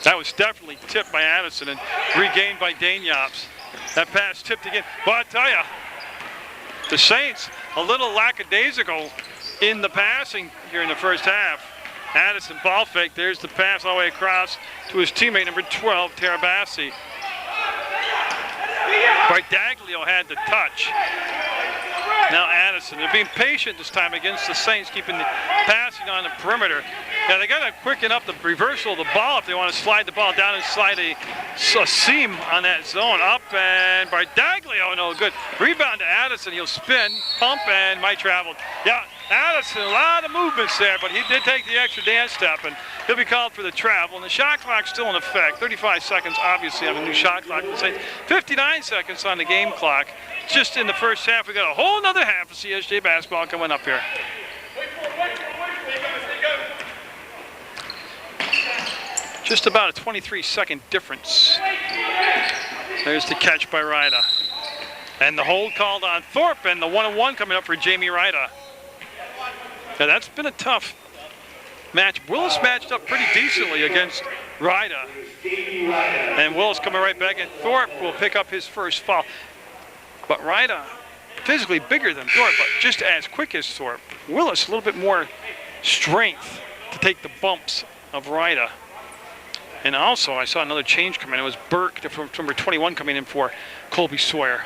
That was definitely tipped by Addison and regained by Dane Yops. That pass tipped again. But I tell you, the Saints, a little lackadaisical in the passing here in the first half. Addison ball fake. There's the pass all the way across to his teammate, number 12, Terabassi. Bardaglio had the touch. Now Addison. They're being patient this time against the Saints, keeping the passing on the perimeter. Now they got to quicken up the reversal of the ball if they want to slide the ball down and slide a seam on that zone. Up, and Bardaglio, no good. Rebound to Addison. He'll spin, pump, and might travel. Yeah, Addison, a lot of movements there, but he did take the extra dance step, and he'll be called for the travel. And the shot clock's still in effect. 35 seconds, obviously, on the new shot clock. 59 seconds on the game clock. Just in the first half, we got a whole another half of CSJ basketball coming up here. Just about a 23-second difference. There's the catch by Ryda. And the hold called on Thorpe, and the 1-on-1 coming up for Jamie Ryda. Now that's been a tough match. Willis matched up pretty decently against Ryda. And Willis coming right back, and Thorpe will pick up his first foul. But Ryda, physically bigger than Thorpe, but just as quick as Thorpe. Willis, a little bit more strength to take the bumps of Ryda. And also, I saw another change come in. It was Burke, from number 21, coming in for Colby Sawyer.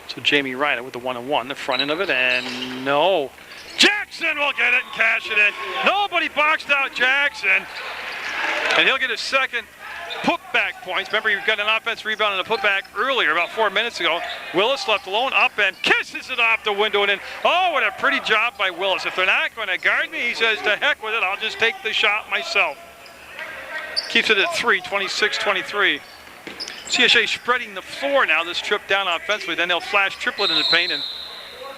So Jamie Ryda with the 1-on-1, the front end of it, and no. Jackson will get it and cash it in. Nobody boxed out Jackson. And he'll get his second put putback points. Remember, you got an offense rebound and a putback earlier, about 4 minutes ago. Willis left alone, up and kisses it off the window and in. Oh, what a pretty job by Willis. If they're not going to guard me, he says, to heck with it, I'll just take the shot myself. Keeps it at 3, 26-23. CSJ spreading the floor now, this trip down offensively. Then they'll flash triplet in the paint and,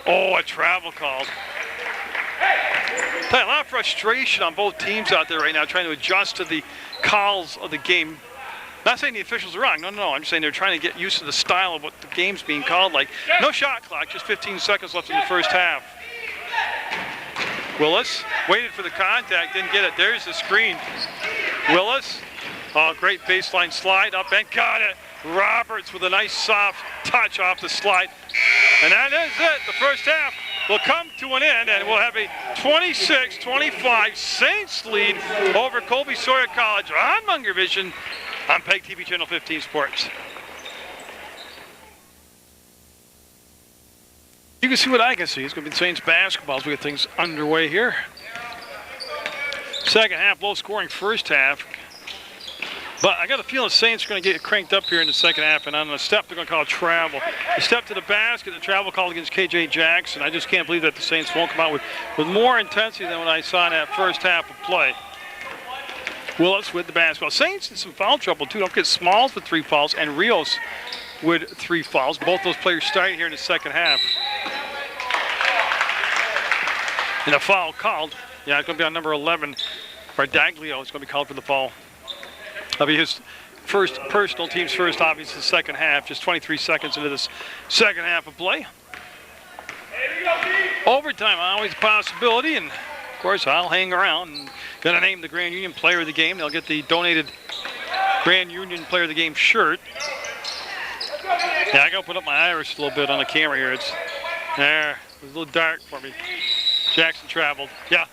oh, a travel called. A lot of frustration on both teams out there right now trying to adjust to the calls of the game. Not saying the officials are wrong. No. I'm just saying they're trying to get used to the style of what the game's being called like. No shot clock, just 15 seconds left in the first half. Willis waited for the contact, didn't get it. There's the screen. Willis, oh, great baseline slide up and got it. Roberts with a nice soft touch off the slide. And that is it. The first half will come to an end, and we'll have a 26-25 Saints lead over Colby Sawyer College on Munger Vision on PEGTV Channel 15 Sports. You can see what I can see. It's going to be the Saints basketball as we get things underway here. Second half, low scoring first half. But I got a feeling the Saints are going to get cranked up here in the second half, and on the step, they're going to call travel. A step to the basket, the travel call against KJ Jackson. I just can't believe that the Saints won't come out with more intensity than what I saw in that first half of play. Willis with the basketball. Saints in some foul trouble, too. Don't get Smalls with 3 fouls, and Rios with 3 fouls. Both those players starting here in the second half. And a foul called. Yeah, it's going to be on number 11. Bardaglio is going to be called for the foul. That'll be his first personal, team's first, obviously, the second half. Just 23 seconds into this second half of play. Overtime, always a possibility, and of course, I'll hang around and gonna name the Grand Union Player of the Game. They'll get the donated Grand Union Player of the Game shirt. Yeah, I gotta put up my iris a little bit on the camera here. It's there. It was a little dark for me. Jackson traveled. Yeah.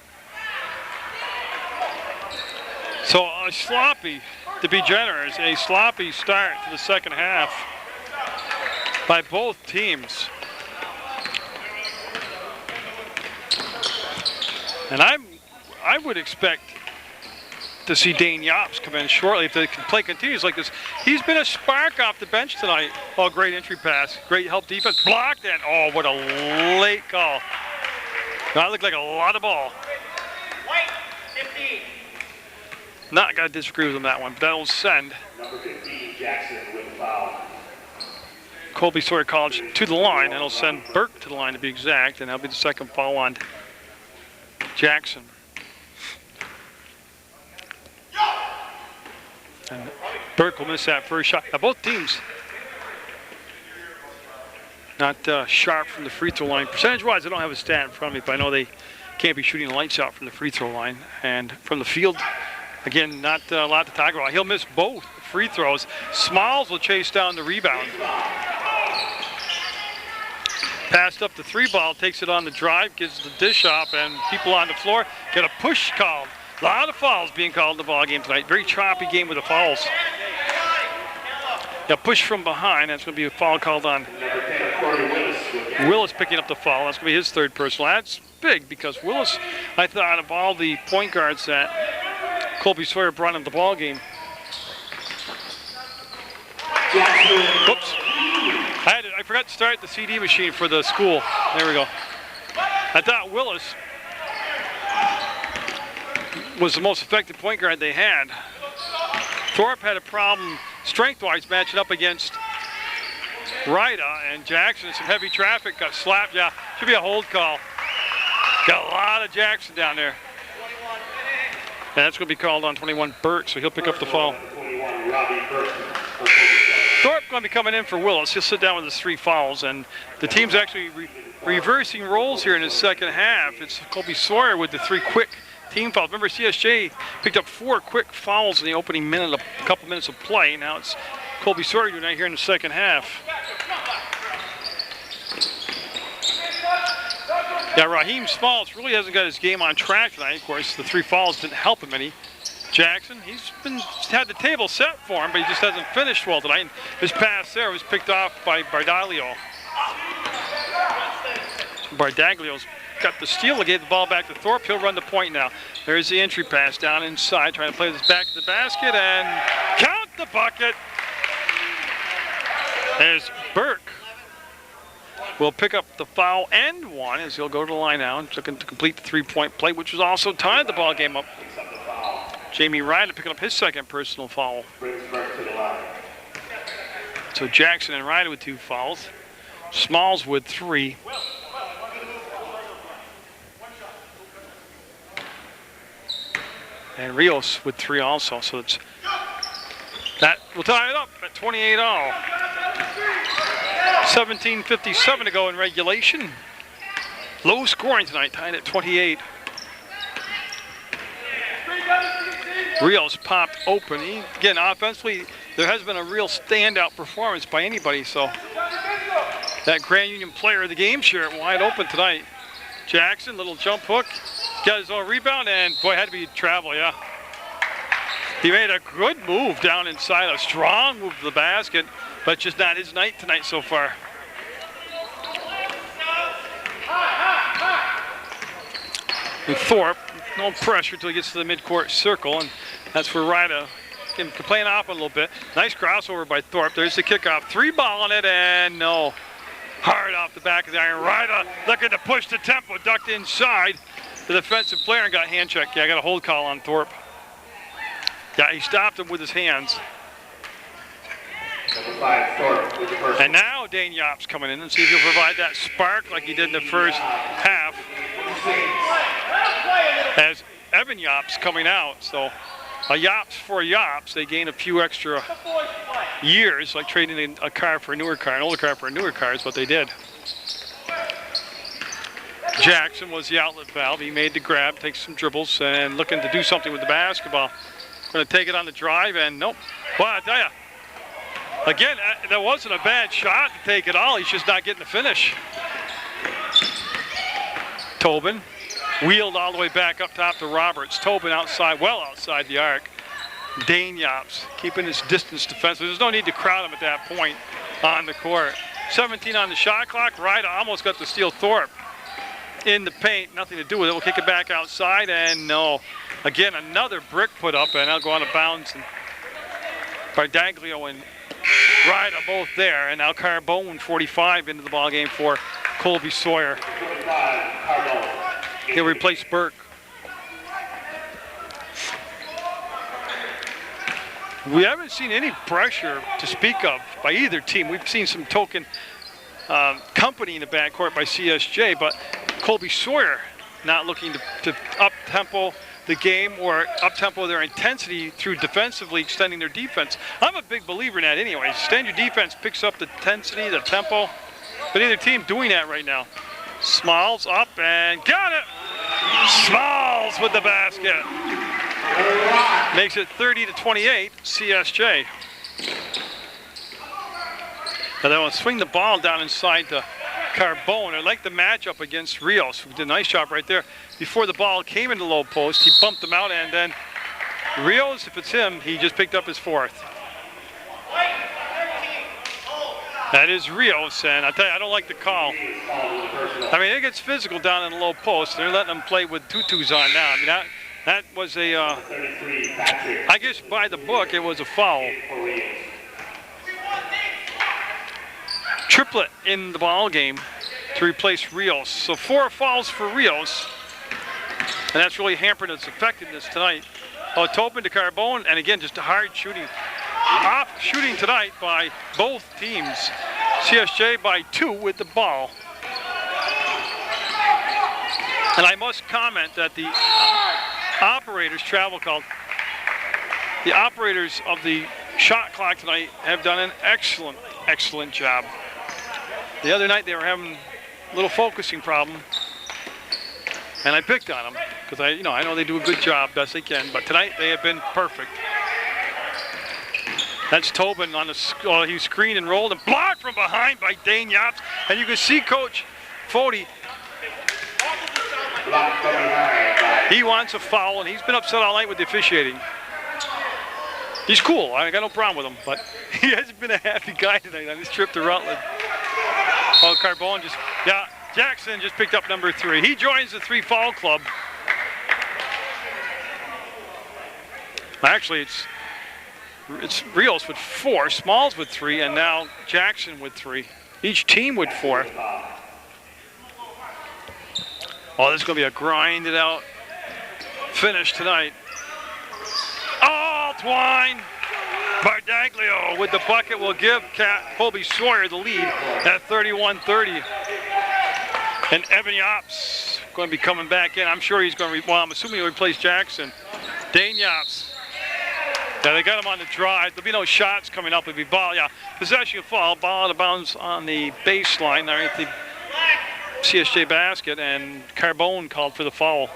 So a sloppy, to be generous, a sloppy start to the second half by both teams. And I would expect to see Dane Yops come in shortly if the play continues like this. He's been a spark off the bench tonight. Oh, great entry pass, great help defense, blocked that. Oh, what a late call. That looked like a lot of ball. White, 15. Not going to disagree with him that one, but that'll send Number 15, Jackson with foul. Colby Sawyer College to the line, and it'll send Burke to the line to be exact, and that'll be the second foul on Jackson. And Burke will miss that first shot. Now both teams not sharp from the free throw line. Percentage-wise, I don't have a stat in front of me, but I know they can't be shooting the lights out from the free throw line. And from the field, again, not a lot to talk about. He'll miss both free throws. Smalls will chase down the rebound. Passed up the 3-ball, takes it on the drive, gives the dish off, and people on the floor get a push call. A lot of fouls being called in the ball game tonight. Very choppy game with the fouls. Yeah, push from behind. That's going to be a foul called on Willis picking up the foul. That's going to be his third personal. That's big because Willis, I thought, of all the point guards that Colby Sawyer brought into the ball game. Whoops. I forgot to start the CD machine for the school. There we go. I thought Willis was the most effective point guard they had. Thorpe had a problem strength-wise matching up against Ryda, and Jackson, some heavy traffic, got slapped. Yeah, should be a hold call. Got a lot of Jackson down there. And that's going to be called on 21 Burke, so he'll pick up the foul. Thorpe going to be coming in for Willis. He'll sit down with his 3 fouls, and the team's actually reversing roles here in the second half. It's Colby Sawyer with the 3 quick team fouls. Remember, CSJ picked up 4 quick fouls in the opening minute, a couple minutes of play. Now it's Colby Sawyer doing that here in the second half. Yeah, Raheem Smalls really hasn't got his game on track tonight. Of course, the 3 fouls didn't help him any. Jackson, he's had the table set for him, but he just hasn't finished well tonight. And his pass there was picked off by Bardaglio's got the steal. Gave the ball back to Thorpe. He'll run the point now. There's the entry pass down inside, trying to play this back to the basket and count the bucket. There's Burke. Will pick up the foul and one as he'll go to the line now and looking to complete the three-point play, which was also tied the ball game up. Jamie Ryder picking up his second personal foul. So Jackson and Ryder with 2 fouls. Smalls with 3. And Rios with 3 also. So it's that will tie it up at 28 all. 17:57 to go in regulation. Low scoring tonight, tied at 28. Rios popped open. Again, offensively, there has been a real standout performance by anybody. So that Grand Union player of the game share wide open tonight. Jackson, little jump hook, got his own rebound, and boy, had to be travel, yeah. He made a good move down inside, a strong move to the basket, but just not his night tonight so far. And Thorpe, no pressure until he gets to the midcourt circle, and that's where Ryder can play an off a little bit. Nice crossover by Thorpe. There's the kickoff. 3 ball on it, and no. Hard off the back of the iron. Ryder looking to push the tempo, ducked inside. The defensive player and got hand checked. Yeah, I got a hold call on Thorpe. Yeah, he stopped him with his hands. Number 5, Thorpe with the first. And now Dane Yops coming in and see if he'll provide that spark like he did in the first half. As Evan Yops coming out, so a Yops for Yops, they gain a few extra years, like trading a car for a newer car, an older car for a newer car is what they did. Jackson was the outlet valve. He made the grab, takes some dribbles, and looking to do something with the basketball. Going to take it on the drive, and nope. Well, I tell you, again, that wasn't a bad shot to take it all. He's just not getting the finish. Tobin wheeled all the way back up top to Roberts. Tobin outside, well outside the arc. Dane Yops keeping his distance defensively. There's no need to crowd him at that point on the court. 17 on the shot clock. Ryder almost got the steal. Thorpe in the paint, nothing to do with it. We'll kick it back outside, and no. Again, another brick put up, and that'll go out of bounds. And Bardaglio and Ryder both there, and now Carbone, 45 into the ball game for Colby Sawyer. He'll replace Burke. We haven't seen any pressure to speak of by either team. We've seen some token company in the backcourt by CSJ, but Colby Sawyer not looking to up-tempo the game or up-tempo their intensity through defensively extending their defense. I'm a big believer in that anyway. Extend your defense, picks up the intensity, the tempo, but either team doing that right now. Smalls up and got it! Smalls with the basket. Makes it 30-28, CSJ. Now they want to swing the ball down inside to Carbone. I like the matchup against Rios, who did a nice job right there. Before the ball came into low post, he bumped him out, and then Rios, if it's him, he just picked up his 4th. That is Rios, and I tell you, I don't like the call. I mean, it gets physical down in the low post. They're letting them play with tutus on now. I mean, that was a, I guess by the book, it was a foul. Triplet in the ball game to replace Rios. So 4 fouls for Rios, and that's really hampered its effectiveness tonight. Tobin to Carbone, and again, just a hard shooting. Off shooting tonight by both teams. CSJ by 2 with the ball. And I must comment that the operators, travel called, the operators of the shot clock tonight have done an excellent, excellent job. The other night they were having a little focusing problem, and I picked on them because I know they do a good job, best they can, but tonight they have been perfect. That's Tobin on the, he screened and rolled and blocked from behind by Dane Yops, and you can see Coach Fody. He wants a foul, and he's been upset all night with the officiating. He's cool. I got no problem with him, but he hasn't been a happy guy tonight on this trip to Rutland. Oh, Carbone just, yeah, Jackson just picked up number 3. He joins the 3-foul club. Actually, it's Rios with 4, Smalls with 3, and now Jackson with 3. Each team with 4. Oh, this is going to be a grinded out finish tonight. Oh, Twine! Bardaglio with the bucket will give Colby Sawyer the lead at 31-30. And Evan Yops going to be coming back in. I'm sure he's going to, well, I'm assuming he'll replace Jackson. Dane Yops. Yeah, they got him on the drive. There'll be no shots coming up. It'll be ball, yeah. Possession foul, ball out of bounds on the baseline there at the CSJ basket, and Carbone called for the foul.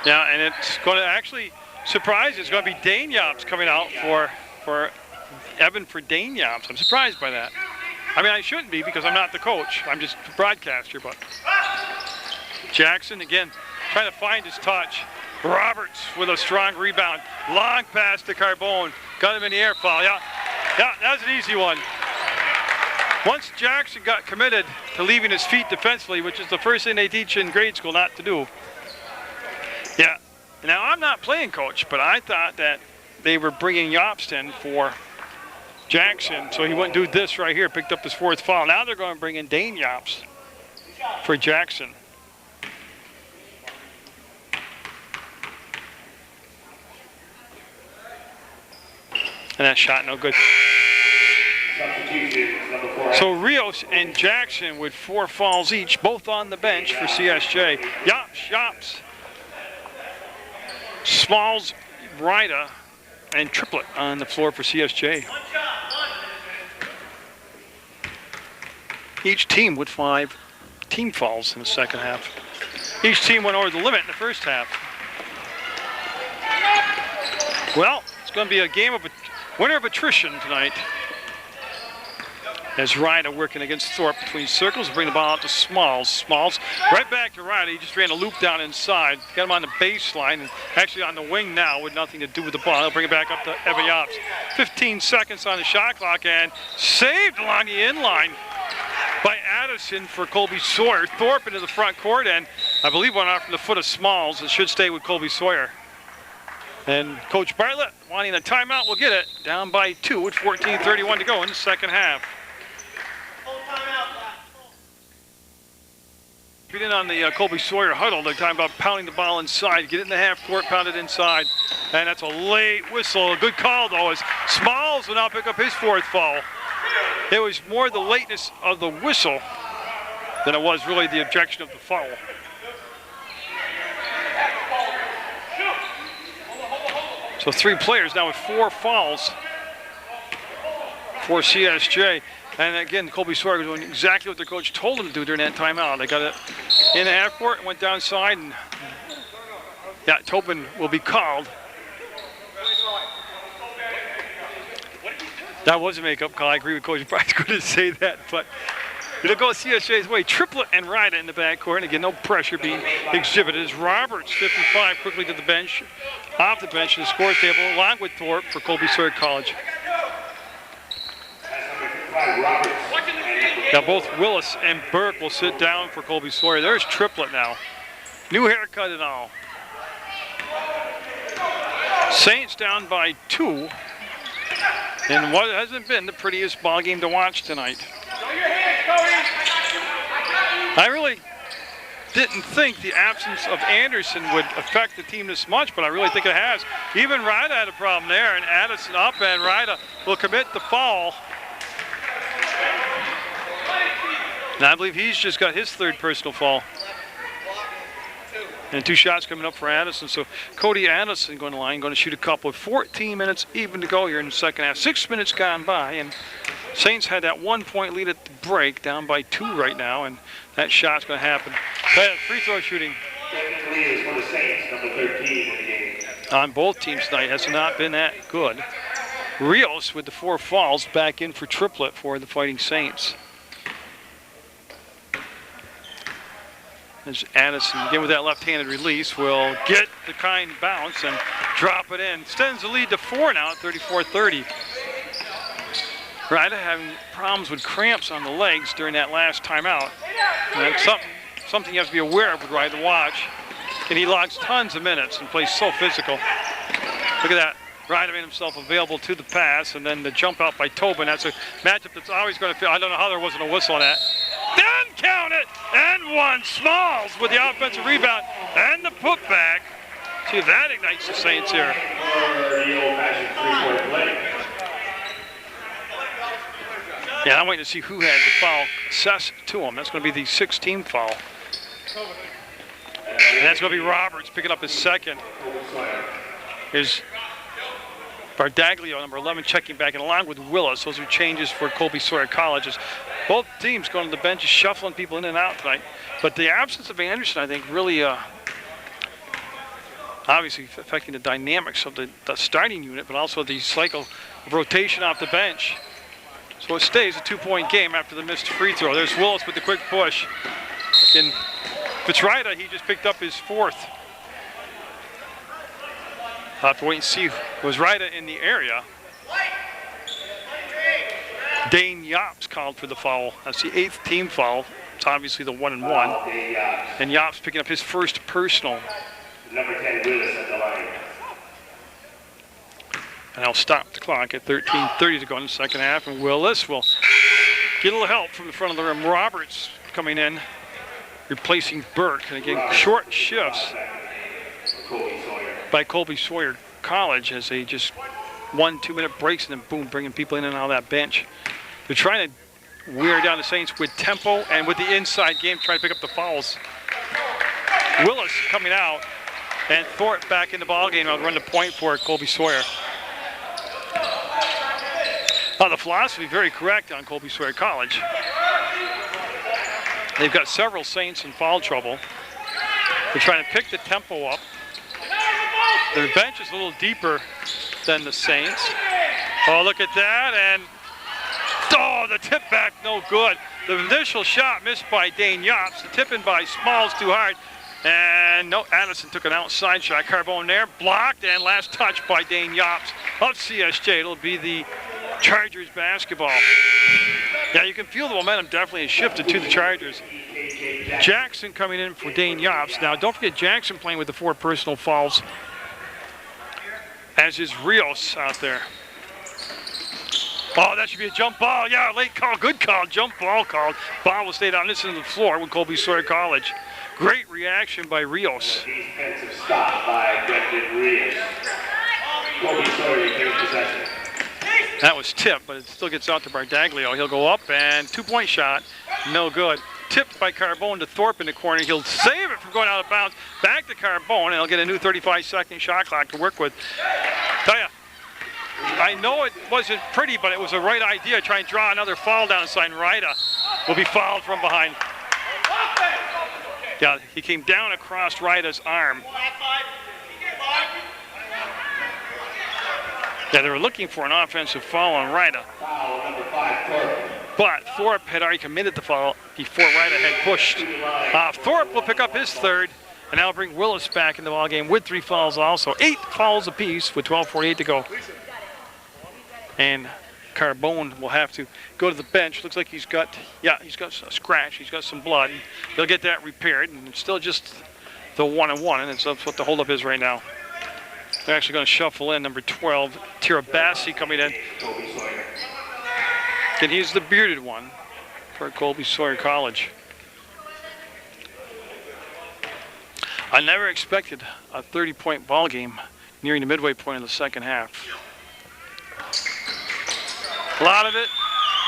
Yeah, and it's going to actually surprise. It's going to be Dane Yops coming out for Evan for Dane Yops. I'm surprised by that. I mean, I shouldn't be because I'm not the coach. I'm just a broadcaster, but Jackson, again, trying to find his touch. Roberts with a strong rebound. Long pass to Carbone. Got him in the air foul. Yeah, that was an easy one. Once Jackson got committed to leaving his feet defensively, which is the first thing they teach in grade school not to do. Yeah. Now, I'm not playing coach, but I thought that they were bringing Yops in for Jackson, so he wouldn't do this right here, picked up his 4th foul. Now they're going to bring in Dane Yops for Jackson. And that shot no good. So Rios and Jackson with 4 fouls each, both on the bench for CSJ. Yops, Smalls, Ryda, and Triplet on the floor for CSJ. Each team with 5 team fouls in the second half. Each team went over the limit in the first half. Well, it's going to be a game of winner of attrition tonight. As Ryda working against Thorpe between circles, bring the ball out to Smalls. Smalls right back to Ryda. He just ran a loop down inside. Got him on the baseline and actually on the wing now with nothing to do with the ball. He'll bring it back up to Evan Yops. 15 seconds on the shot clock and saved along the inline by Addison for Colby Sawyer. Thorpe into the front court and I believe went off from the foot of Smalls. It should stay with Colby Sawyer. And Coach Bartlett wanting a timeout will get it. Down by 2 with 14:31 to go in the second half. Beat in on the Colby Sawyer huddle. They're talking about pounding the ball inside. Get it in the half court, pound it inside. And that's a late whistle. A good call, though, as Smalls will now pick up his 4th foul. It was more the lateness of the whistle than it was really the objection of the foul. So 3 players now with 4 fouls for CSJ. And again, Colby Sawyer was doing exactly what their coach told him to do during that timeout. They got it in the half court, went downside, and yeah, Topin will be called. That was a makeup call. I agree with Coach Bryce. Couldn't say that, but it'll go CSJ's way. Triplet and Ryda in the backcourt. And again, no pressure being exhibited as Roberts, 55, quickly to the bench, off the bench to the scores table, along with Thorpe for Colby Sawyer College. Now both Willis and Burke will sit down for Colby Sawyer. There's Triplet now. New haircut and all. Saints down by 2 in what hasn't been the prettiest ball game to watch tonight. I really didn't think the absence of Anderson would affect the team this much, but I really think it has. Even Ryda had a problem there, and Addison up, and Ryda will commit the foul. And I believe he's just got his 3rd personal foul. And 2 shots coming up for Addison. So Cody Addison going to line, going to shoot a couple with 14 minutes even to go here in the second half. 6 minutes gone by, and Saints had that 1-point lead at the break, down by 2 right now, and that shot's going to happen. Free throw shooting on both teams tonight has not been that good. Rios with the 4 fouls back in for Triplet for the Fighting Saints. As Addison, again with that left-handed release, will get the kind bounce and drop it in. Extends the lead to 4 now at 34-30. Ryder having problems with cramps on the legs during that last timeout. And that's something you have to be aware of with Ryder to watch. And he logs tons of minutes and plays so physical. Look at that. Ryder made himself available to the pass, and then the jump out by Tobin. That's a matchup that's always going to feel. I don't know how there wasn't a whistle on that. Then count it, and one. Smalls with the offensive rebound and the putback. See if that ignites the Saints here. Yeah, I'm waiting to see who had the foul assessed to him. That's going to be the 16th foul. And that's going to be Roberts picking up his second. Here's Bardaglio, number 11, checking back, and along with Willis. Those are changes for Colby Sawyer College. Both teams going to the bench, just shuffling people in and out tonight. But the absence of Anderson, I think, really obviously affecting the dynamics of the starting unit, but also the cycle of rotation off the bench. So it stays a 2-point game after the missed free throw. There's Willis with the quick push. And if it's Ryder, he just picked up his fourth. I'll have to wait and see. Was Ryder in the area? Dane Yops called for the foul. That's the 8th team foul. It's obviously the 1-and-1. And Yops picking up his first personal. Number 10, Willis at the line. And I'll stop the clock at 13:30 to go in the second half. And Willis will get a little help from the front of the rim. Roberts coming in, replacing Burke. And again, short shifts by Colby Sawyer College as they just 1-2 minute breaks and then boom, bringing people in and out of that bench. They're trying to wear down the Saints with tempo and with the inside game, trying to pick up the fouls. Willis coming out and Thorpe back in the ball game. I'll run the point for Colby Sawyer. Now the philosophy very correct on Colby Sawyer College. They've got several Saints in foul trouble. They're trying to pick the tempo up. Their bench is a little deeper than the Saints. Oh, look at that, and oh, the tip back, no good. The initial shot missed by Dane Yops. The tip in by Smalls too hard. And no, Addison took an outside shot. Carbone there, blocked, and last touch by Dane Yops of CSJ. It'll be the Chargers basketball. Yeah, you can feel the momentum definitely has shifted to the Chargers. Jackson coming in for Dane Yops. Now, don't forget Jackson playing with the 4 personal fouls, as is Rios out there. Oh, that should be a jump ball. Yeah, late call, good call, jump ball called. Ball will stay down this into the floor with Colby Sawyer College. Great reaction by Rios. Defensive stop by Brendan Rios. Colby Sawyer takes possession. That was tipped, but it still gets out to Bardaglio. He'll go up and 2-point shot, no good. Tipped by Carbone to Thorpe in the corner. He'll save it from going out of bounds. Back to Carbone, and he'll get a new 35-second shot clock to work with. Tell ya, I know it wasn't pretty, but it was the right idea. Try and draw another foul down inside. Ryder will be fouled from behind. Yeah, he came down across Ryder's arm. Yeah, they were looking for an offensive foul on Ryder. Foul number 5, Thorpe. But Thorpe had already committed the foul before Ryder had pushed. Thorpe will pick up his third, and that'll bring Willis back in the ballgame with 3 fouls also. 8 fouls apiece with 12:48 to go. And Carbone will have to go to the bench. Looks like he's got a scratch. He's got some blood. He'll get that repaired, and it's still just the 1-and-1, and that's what the holdup is right now. They're actually going to shuffle in number 12, Tirabassi coming in. And he's the bearded one for Colby Sawyer College. I never expected a 30-point ball game nearing the midway point of the second half. A lot of it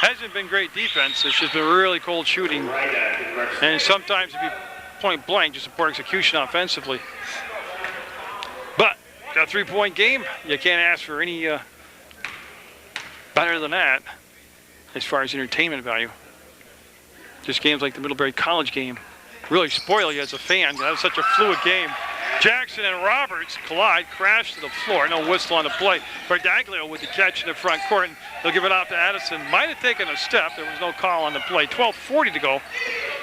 hasn't been great defense. It's just been really cold shooting. And sometimes it'd be point blank, just a poor execution offensively. But a 3-point game, you can't ask for any better than that as far as entertainment value. Just games like the Middlebury College game really spoil you as a fan. That was such a fluid game. Jackson and Roberts collide, crash to the floor. No whistle on the play. Bardaglio with the catch in the front court, and they'll give it off to Addison. Might have taken a step. There was no call on the play. 12:40 to go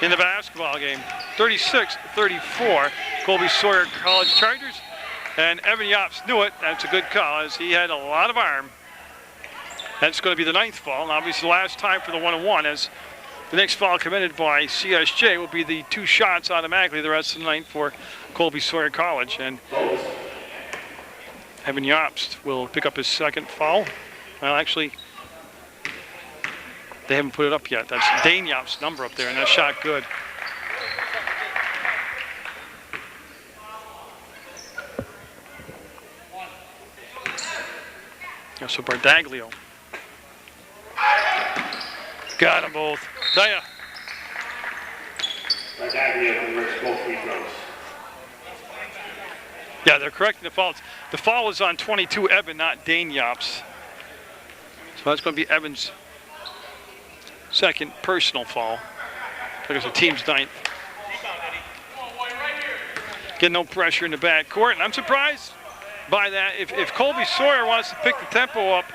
in the basketball game. 36-34, Colby Sawyer College Chargers. And Evan Yops knew it. That's a good call, as he had a lot of arm That's going to be the 9th foul, and obviously the last time for the 1-on-1, as the next foul committed by CSJ will be the 2 shots automatically the rest of the night for Colby Sawyer College. And Evan Jobst will pick up his 2nd foul. Well, actually, they haven't put it up yet. That's Dane Jobst's number up there, and that shot good. So Bardaglio. Got them both. There. Bardaglio converts both free throws. Yeah, they're correcting the fouls. The foul is on 22 Evan, not Dane Jobst. So that's going to be Evan's 2nd personal foul. I guess the team's 9th. Get no pressure in the backcourt, and I'm surprised by that. If Colby Sawyer wants to pick the tempo up,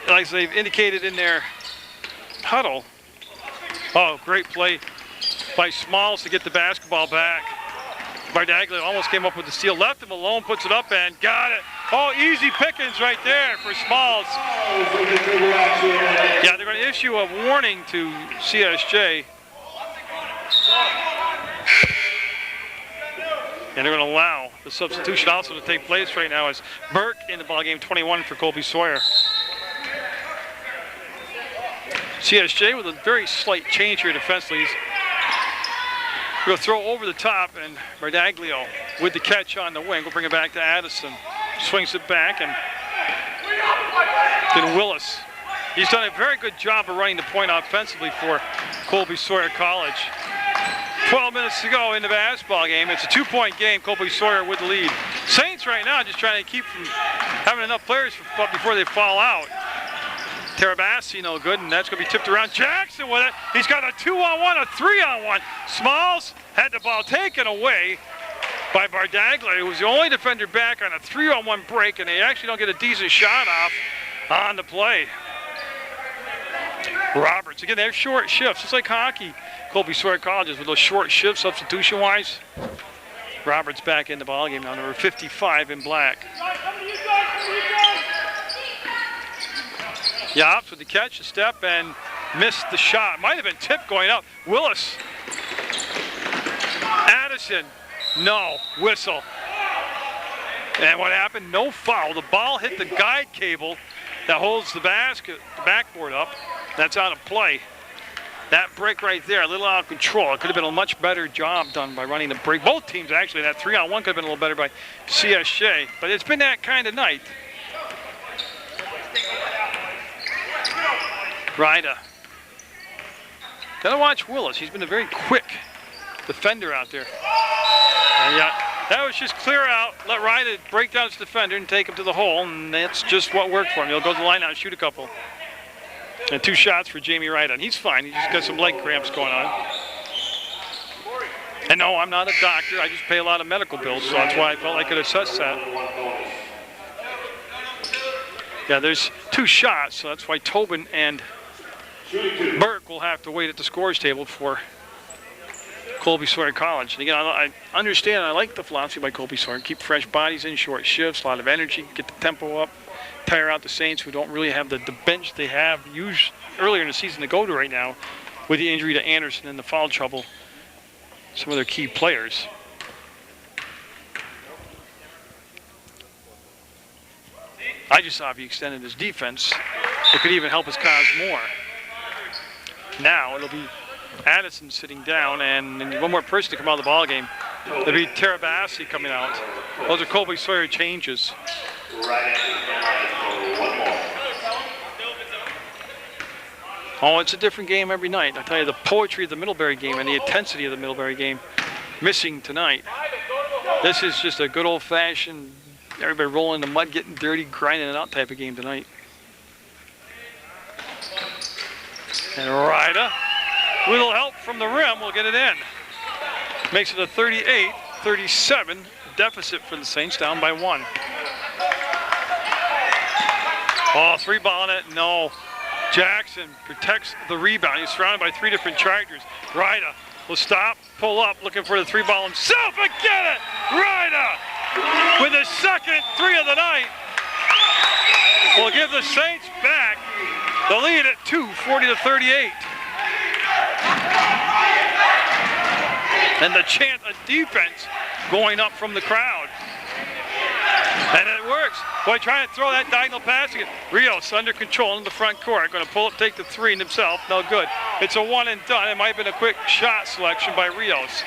like they've indicated in their huddle. Oh, great play by Smalls to get the basketball back. Bardaglio almost came up with the steal, left him alone, puts it up and got it. Oh, easy pickings right there for Smalls. Yeah, they're going to issue a warning to CSJ. And they're going to allow the substitution also to take place right now as Burke in the ballgame, 21 for Colby Sawyer. CSJ with a very slight change here defensively. He's going to throw over the top, and Bardaglio with the catch on the wing. We'll bring it back to Addison. Swings it back, and then Willis. He's done a very good job of running the point offensively for Colby Sawyer College. 12 minutes to go in the basketball game. It's a 2-point game. Colby Sawyer with the lead. Saints right now just trying to keep from having enough players before they fall out. Terabassi no good, and that's going to be tipped around. Jackson with it. He's got a 2-on-1, a 3-on-1. Smalls had the ball taken away by Bardaglio, who was the only defender back on a 3-on-1 break, and they actually don't get a decent shot off on the play. Roberts, again, they're short shifts, just like hockey. Colby Sawyer Colleges with those short shifts substitution-wise. Roberts back in the ballgame now, number 55 in black. Jobst with the catch, a step, and missed the shot. Might have been tipped going up. Willis. Addison. No. Whistle. And what happened? No foul. The ball hit the guide cable that holds the backboard up. That's out of play. That break right there, a little out of control. It could have been a much better job done by running the break. Both teams, actually. That 3-on-1 could have been a little better by CSJ. But it's been that kind of night. Ryda. Gotta watch Willis. He's been a very quick defender out there. And yeah, that was just clear out. Let Ryda break down his defender and take him to the hole, and that's just what worked for him. He'll go to the line now and shoot a couple. And 2 shots for Jamie Ryda, and he's fine. He's just got some leg cramps going on. And no, I'm not a doctor. I just pay a lot of medical bills, so that's why I felt I could assess that. Yeah, there's 2 shots, so that's why Tobin and Burke will have to wait at the scores table for Colby Sawyer College. And again, I understand, I like the philosophy by Colby Sawyer. Keep fresh bodies in, short shifts, a lot of energy, get the tempo up, tire out the Saints who don't really have the bench they have used earlier in the season to go to right now with the injury to Anderson and the foul trouble, some of their key players. I just thought if he extended his defense, it could even help his cause more. Now it'll be Addison sitting down, and one more person to come out of the ball game. It'll be Terabassi coming out. Those are Colby Sawyer changes. Oh, it's a different game every night. I tell you, the poetry of the Middlebury game and the intensity of the Middlebury game missing tonight. This is just a good old-fashioned, everybody rolling in the mud, getting dirty, grinding it out type of game tonight. And Ryda, little help from the rim, will get it in. Makes it a 38-37 deficit for the Saints, down by 1. Oh, 3-ball in it, no. Jackson protects the rebound. He's surrounded by 3 different Chargers. Ryda will stop, pull up, looking for the 3-ball himself, and get it! Ryda with his second 3 of the night. will give the Saints back the lead at 2, 40-38. And the chant of defense going up from the crowd. And it works. Boy, trying to throw that diagonal pass again. Rios under control in the front court. Going to pull up, take the three and himself. No good. It's a one and done. It might have been a quick shot selection by Rios.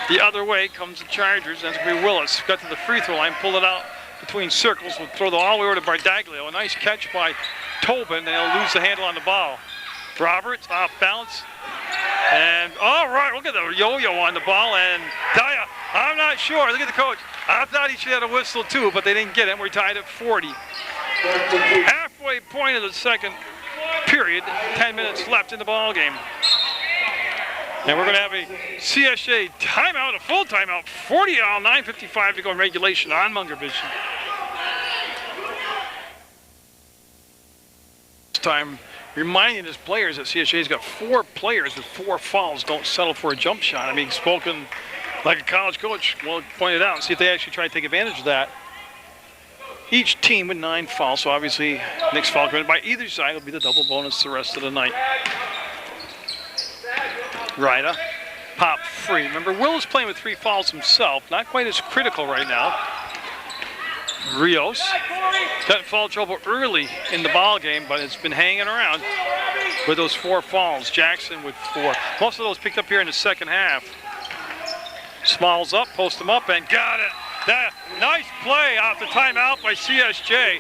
The other way comes the Chargers. That's going to be Willis. Got to the free throw line, pulled it out between circles. Will throw the all the way over to Bardaglio. A nice catch by Tobin, and he'll lose the handle on the ball. Roberts off balance. And all right, look at the yo-yo on the ball. And Daya, I'm not sure. Look at the coach. I thought he should have a whistle too, but they didn't get it. We're tied at 40. Halfway point of the second period. 10 minutes left in the ball game. And we're going to have a CSJ timeout, a full timeout. 40 all, 9:55 to go in regulation on Munger Vision. This time, reminding his players that CSJ's got 4 players with 4 fouls. Don't settle for a jump shot. I mean, spoken like a college coach pointed out. See if they actually try to take advantage of that. Each team with 9 fouls, so obviously next foul committed by either side will be the double bonus the rest of the night. Ryda, pop free. Remember, Will is playing with 3 fouls himself. Not quite as critical right now. Rios got in foul trouble early in the ball game, but it's been hanging around with those 4 fouls. Jackson with 4. Most of those picked up here in the second half. Smalls up, post him up, and got it. That nice play off the timeout by CSJ.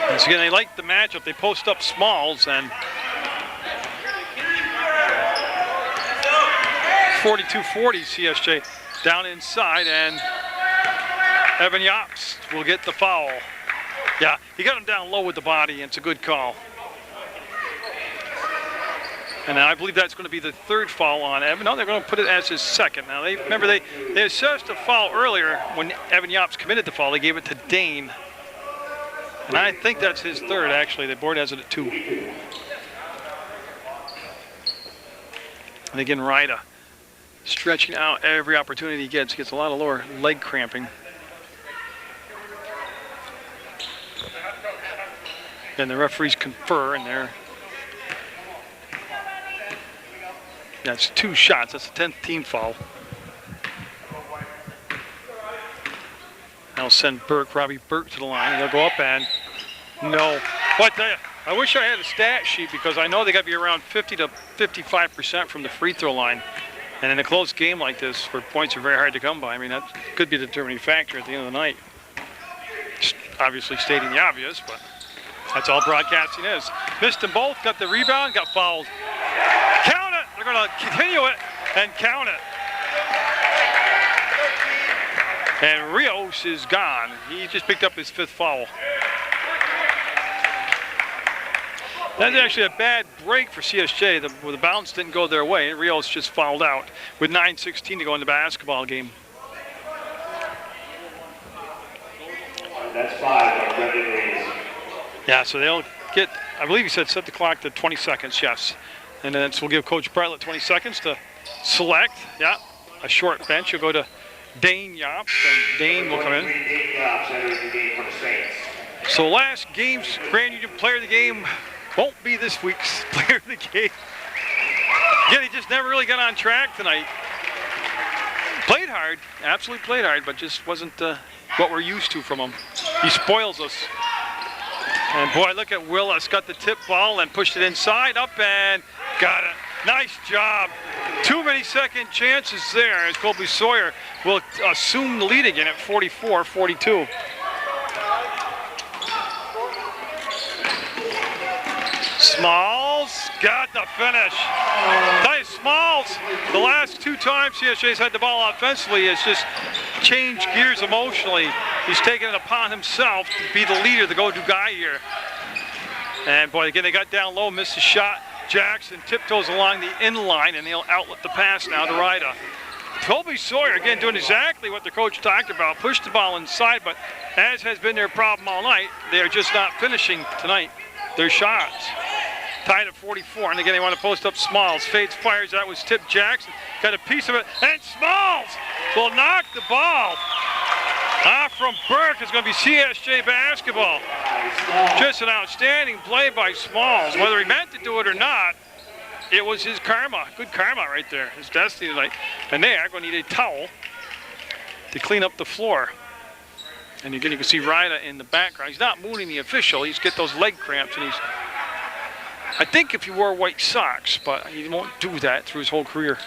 Once again, they like the matchup. They post up Smalls, and 42-40 CSJ down inside, and Evan Yops will get the foul. Yeah, he got him down low with the body, and it's a good call. And I believe that's going to be the 3rd foul on Evan. No, they're going to put it as his 2nd. Now, remember they assessed a foul earlier when Evan Yops committed the foul. They gave it to Dane. And I think that's his 3rd, actually. The board has it at 2. And again, Ryda stretching out every opportunity he gets. He gets a lot of lower leg cramping. And the referees confer, and that's 2 shots. That's the 10th team foul. I'll send Robbie Burke to the line. They'll go up and no. But I wish I had a stat sheet, because I know they got to be around 50 to 55% from the free throw line. And in a close game like this, where points are very hard to come by, I mean, that could be the determining factor at the end of the night. Just obviously stating the obvious, but that's all broadcasting is. Missed them both, got the rebound, got fouled. Count it! They're going to continue it and count it. And Rios is gone. He just picked up his 5th foul. That's actually a bad break for CSJ. The bounce didn't go their way, and Rios just fouled out with 9:16 to go in the basketball game. That's 5 on Brendan Reeves. Yeah, so they'll get, I believe he said set the clock to 20 seconds, yes. And then we'll give Coach Bartlett 20 seconds to select, yeah, a short bench. You'll go to Dane Yops, and Dane will come in. So last game's Grand Union Player of the Game won't be this week's Player of the Game. Again, he just never really got on track tonight. Played hard, absolutely played hard, but just wasn't what we're used to from him. He spoils us. And boy, look at Willis, got the tip ball and pushed it inside, up and got it. Nice job. Too many second chances there, as Colby Sawyer will assume the lead again at 44-42. Smalls got the finish. Tell you, Smalls, the last 2 times CSJ's had the ball offensively, has just changed gears emotionally. He's taken it upon himself to be the leader, the go-to guy here. And boy, again, they got down low, missed a shot. Jackson tiptoes along the in line, and he'll outlet the pass now to Ryda. Colby Sawyer, again, doing exactly what the coach talked about. Pushed the ball inside, but as has been their problem all night, they are just not finishing tonight their shots. Tied at 44, and again, they want to post up Smalls. Fades, fires, that was Tip Jackson. Got a piece of it, and Smalls will knock the ball From Burke is going to be CSJ basketball. Just an outstanding play by Smalls. Whether he meant to do it or not, it was his karma. Good karma right there. His destiny tonight. And they are going to need a towel to clean up the floor. And again, you can see Ryda in the background. He's not mooning the official. He's get those leg cramps, and he's, I think if he wore white socks, but he won't do that through his whole career.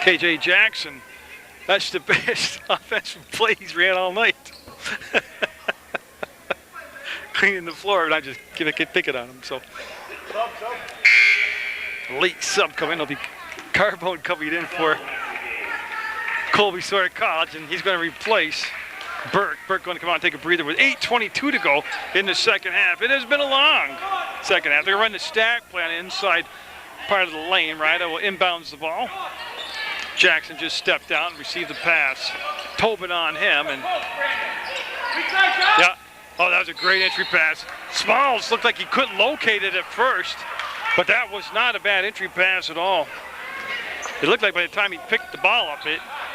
KJ Jackson, that's the best offensive play he's ran all night. Cleaning the floor, and I just picking on him. So late sub coming. It'll be Carbone coming in for Colby Sawyer College, and he's going to replace Burke. Burke going to come out and take a breather with 8:22 to go in the second half. It has been a long second half. They're going to run the stack play on the inside part of the lane. Ryda will inbounds the ball. Jackson just stepped out and received the pass. Tobin on him, and yeah. Oh, that was a great entry pass. Smalls looked like he couldn't locate it at first, but that was not a bad entry pass at all. It looked like by the time he picked the ball up,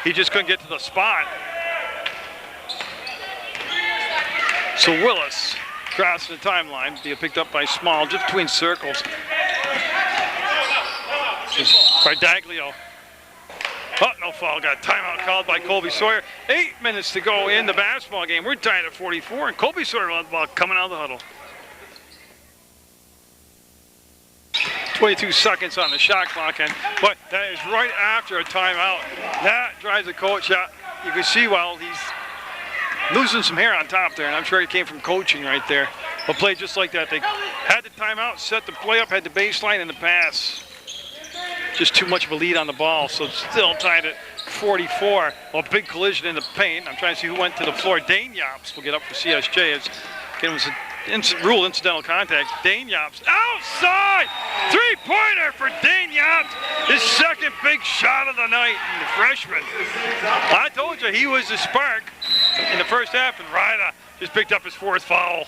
he just couldn't get to the spot. So Willis crossing the timeline, being picked up by Small, just between circles. Bardaglio. Oh, no foul. Got a timeout called by Colby Sawyer. 8 minutes to go in the basketball game. We're tied at 44, and Colby Sawyer on the ball coming out of the huddle. 22 seconds on the shot clock, but that is right after a timeout. That drives the coach out. You can see while he's losing some hair on top there, and I'm sure it came from coaching right there. A play just like that. They had the timeout, set the play up, had the baseline and the pass. Just too much of a lead on the ball, so it's still tied at 44. Well, big collision in the paint. I'm trying to see who went to the floor. Dane Yops will get up for CSJ. It was an rule incidental contact. Dane Yops outside! Three-pointer for Dane Yops. His second big shot of the night, the freshman. I told you he was the spark in the first half, and Ryda just picked up his fourth foul.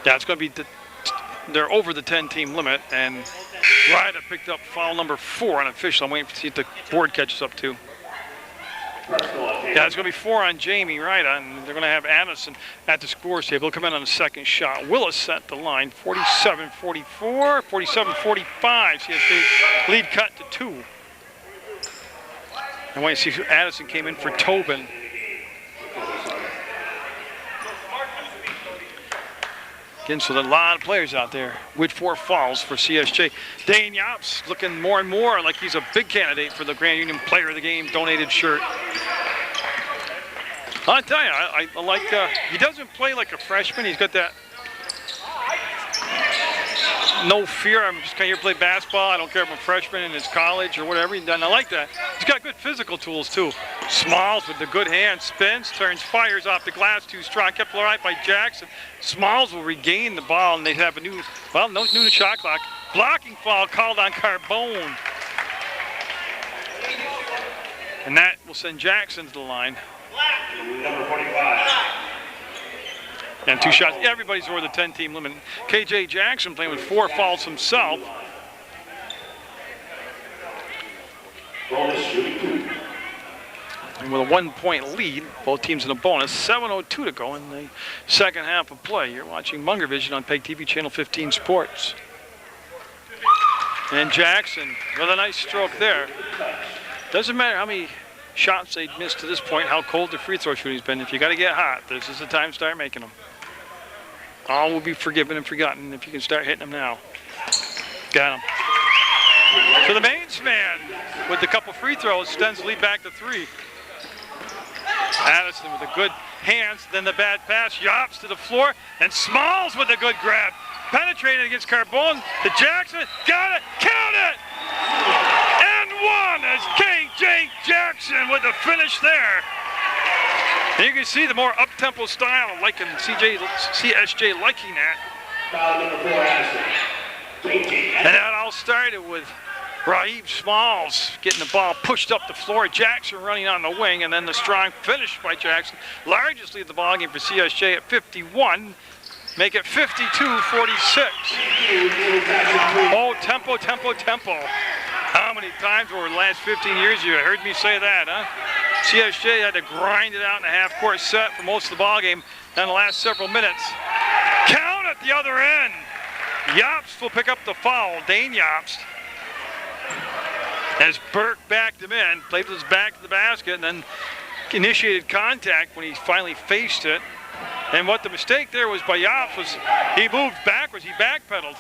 Yeah, it's going to be they're over the 10-team limit, and Ryda picked up foul number 4 on official. I'm waiting to see if the board catches up to. Yeah, it's going to be 4 on Jamie Ryda, and they're going to have Addison at the scores table. He'll come in on the second shot. Willis set the line, 47-44, 47-45. CSJ lead cut to 2. I want to see who Addison came in for Tobin. Again, so there are a lot of players out there with 4 fouls for CSJ. Dane Yops looking more and more like he's a big candidate for the Grand Union Player of the Game donated shirt. I'll tell you, I like, he doesn't play like a freshman. He's got that no fear. I'm just kind of here to play basketball. I don't care if I'm a freshman and it's college or whatever. And I like that. He's got good physical tools, too. Smalls with the good hand, spins, turns, fires off the glass, too strong. Kept right by Jackson. Smalls will regain the ball, and they have a new, well, no new shot clock. Blocking foul called on Carbone. And that will send Jackson to the line. Number 45. And 2 shots. Everybody's over the 10-team limit. KJ Jackson playing with 4 fouls himself. And with a 1-point lead, both teams in a bonus. 7:02 to go in the second half of play. You're watching Munger Vision on PEGTV Channel 15 Sports. And Jackson with a nice stroke there. Doesn't matter how many shots they'd missed to this point, how cold the free throw shooting's been. If you got to get hot, this is the time to start making them. All will be forgiven and forgotten if you can start hitting them now. Got him. So the Mainz man with a couple free throws extends the lead back to 3. Addison with a good hands, then the bad pass. Yops to the floor, and Smalls with a good grab. Penetrated against Carbone to Jackson. Got it. Count it. And 1 as KJ Jackson with the finish there. And you can see the more up-tempo style, like in CSJ liking that. And that all started with Raheem Smalls getting the ball pushed up the floor. Jackson running on the wing, and then the strong finish by Jackson. Largest lead of the ball game for CSJ at 51. make it 52-46. Oh, tempo, tempo, tempo. How many times over the last 15 years you heard me say that, huh? CSJ had to grind it out in a half-court set for most of the ball game. Then the last several minutes. Count at the other end. Jobst will pick up the foul. Dane Jobst. As Burke backed him in, played with his back to the basket, and then initiated contact when he finally faced it. And what the mistake there was by Jobst was he moved backwards, he backpedaled.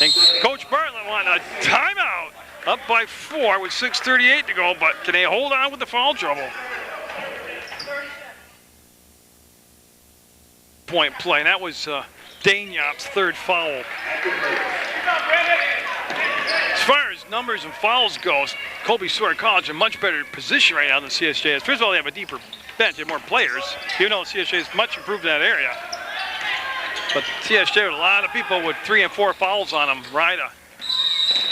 And Coach Bartlett wanted a timeout, up by 4 with 6:38 to go, but can they hold on with the foul trouble? Point play, and that was Dane Jobst's third foul. As far as numbers and fouls goes, Colby Sawyer College in a much better position right now than CSJ is. First of all, they have a deeper bench, they have more players, even though CSJ is much improved in that area. But CSJ with a lot of people with 3 and 4 fouls on them. Ryda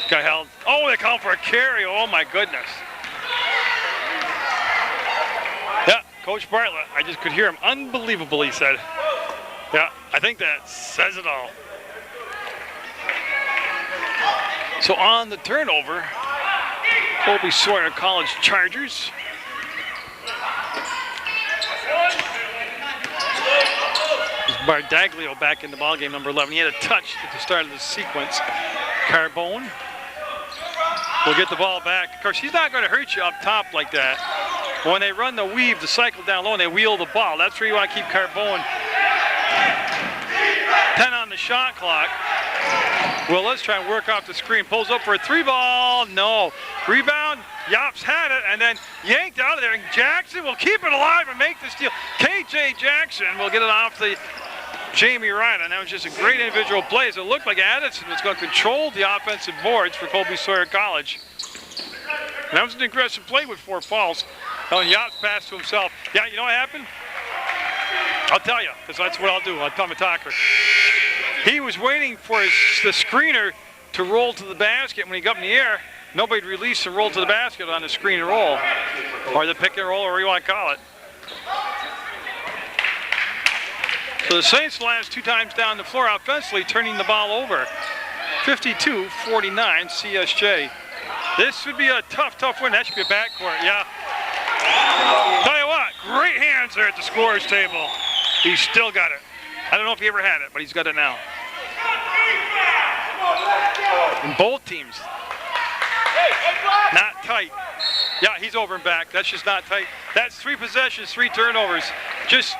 got held. Oh, they called for a carry. Oh my goodness. Yeah, Coach Bartlett, I just could hear him. Unbelievable, he said. Yeah, I think that says it all. So on the turnover, Colby Sawyer College Chargers. Bardaglio back in the ballgame, number 11. He had a touch at the start of the sequence. Carbone will get the ball back. Of course, he's not going to hurt you up top like that. When they run the weave, the cycle down low, and they wheel the ball, that's where you want to keep Carbone. 10 on the shot clock. Well, let's try and work off the screen. Pulls up for a 3-ball. No. Rebound. Jobst had it and then yanked out of there. And Jackson will keep it alive and make the steal. KJ Jackson will get it off the Jamie Ryda. And that was just a great individual play. As it looked like Addison was going to control the offensive boards for Colby Sawyer College. And that was an aggressive play with 4 fouls. And Jobst passed to himself. Yeah, you know what happened? I'll tell you, because that's what I'll do. I'm a talker. He was waiting for the screener to roll to the basket. When he got in the air, nobody released and roll to the basket on the screen and roll, or the pick and roll, or whatever you want to call it. So the Saints last 2 times down the floor offensively, turning the ball over. 52-49 CSJ. This would be a tough win. That should be a backcourt, yeah. Tell you what, great hands there at the scorer's table. He's still got it. I don't know if he ever had it, but he's got it now. And both teams, not tight. Yeah, he's over and back. That's just not tight. That's 3 possessions, 3 turnovers. Just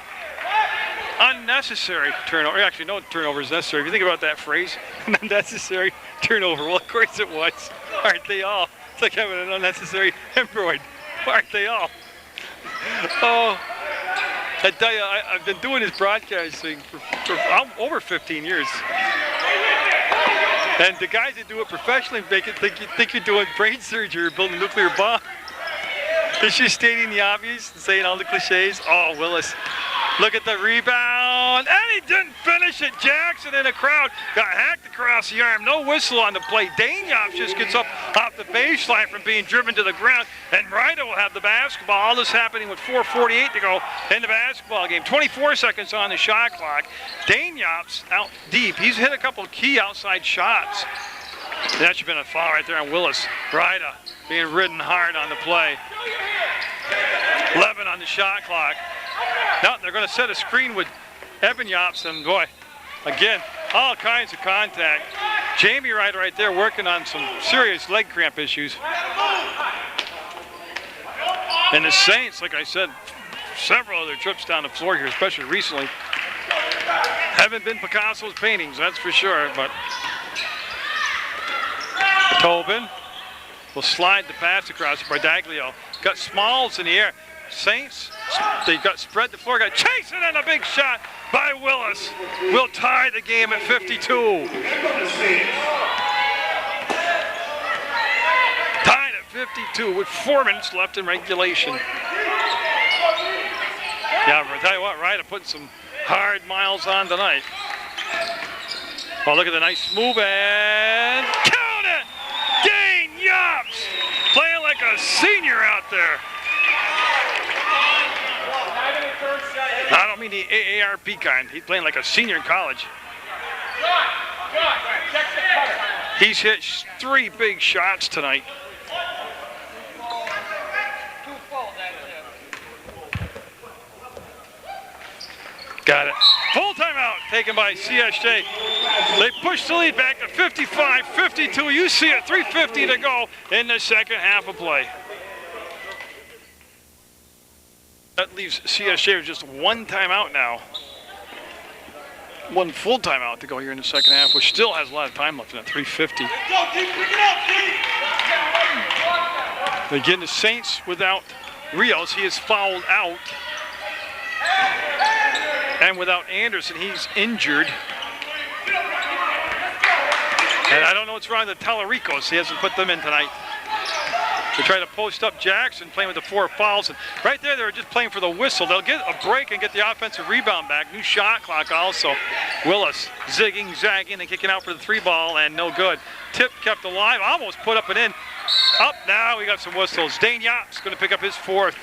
unnecessary turnover. Actually, no turnover is necessary. If you think about that phrase, unnecessary turnover. Well, of course it was. Aren't they all? It's like having an unnecessary hemorrhoid. Aren't they all? Oh, I tell you, I've been doing this broadcasting for over 15 years. And the guys that do it professionally make it think you're doing brain surgery or building a nuclear bomb. It's just stating the obvious and saying all the cliches. Oh, Willis. Look at the rebound. And he didn't finish it. Jackson in the crowd got hacked across the arm. No whistle on the play. Dane Jobst just gets up off the baseline from being driven to the ground. And Ryda will have the basketball. All this happening with 4:48 to go in the basketball game. 24 seconds on the shot clock. Dane Jobst out deep. He's hit a couple of key outside shots. That should have been a foul right there on Willis. Ryda being ridden hard on the play. 11 on the shot clock. Now they're going to set a screen with Evan Jobst, and boy, again, all kinds of contact. Jamie Ryda right there working on some serious leg cramp issues. And the Saints, like I said, several other trips down the floor here, especially recently, haven't been Picasso's paintings, that's for sure. But Tobin will slide the pass across Bardaglio. Got Smalls in the air. Saints, they got spread the floor, got chasing and a big shot by Willis. Will tie the game at 52. Tied at 52 with 4 minutes left in regulation. Yeah, I'll tell you what, Ryda putting some hard miles on tonight. Oh, look at the nice move and count it! Dane Jobst playing like a senior out there. I don't mean the AARP kind. He's playing like a senior in college. He's hit 3 big shots tonight. Got it. Full timeout taken by CSJ. They push the lead back to 55-52. You see it, 3:50 to go in the second half of play. That leaves CSJ with just 1 timeout now. 1 full timeout to go here in the second half, which still has a lot of time left in it, 3:50. Again, the Saints without Rios. He is fouled out. And without Anderson, he's injured. And I don't know what's wrong with the Talaricos. He hasn't put them in tonight. They try to post up Jackson, playing with the 4 fouls. And right there, they were just playing for the whistle. They'll get a break and get the offensive rebound back. New shot clock also. Willis zigging, zagging, and kicking out for the 3 ball, and no good. Tip kept alive, almost put up and in. Up now, we got some whistles. Dane Yopp's going to pick up his 4th.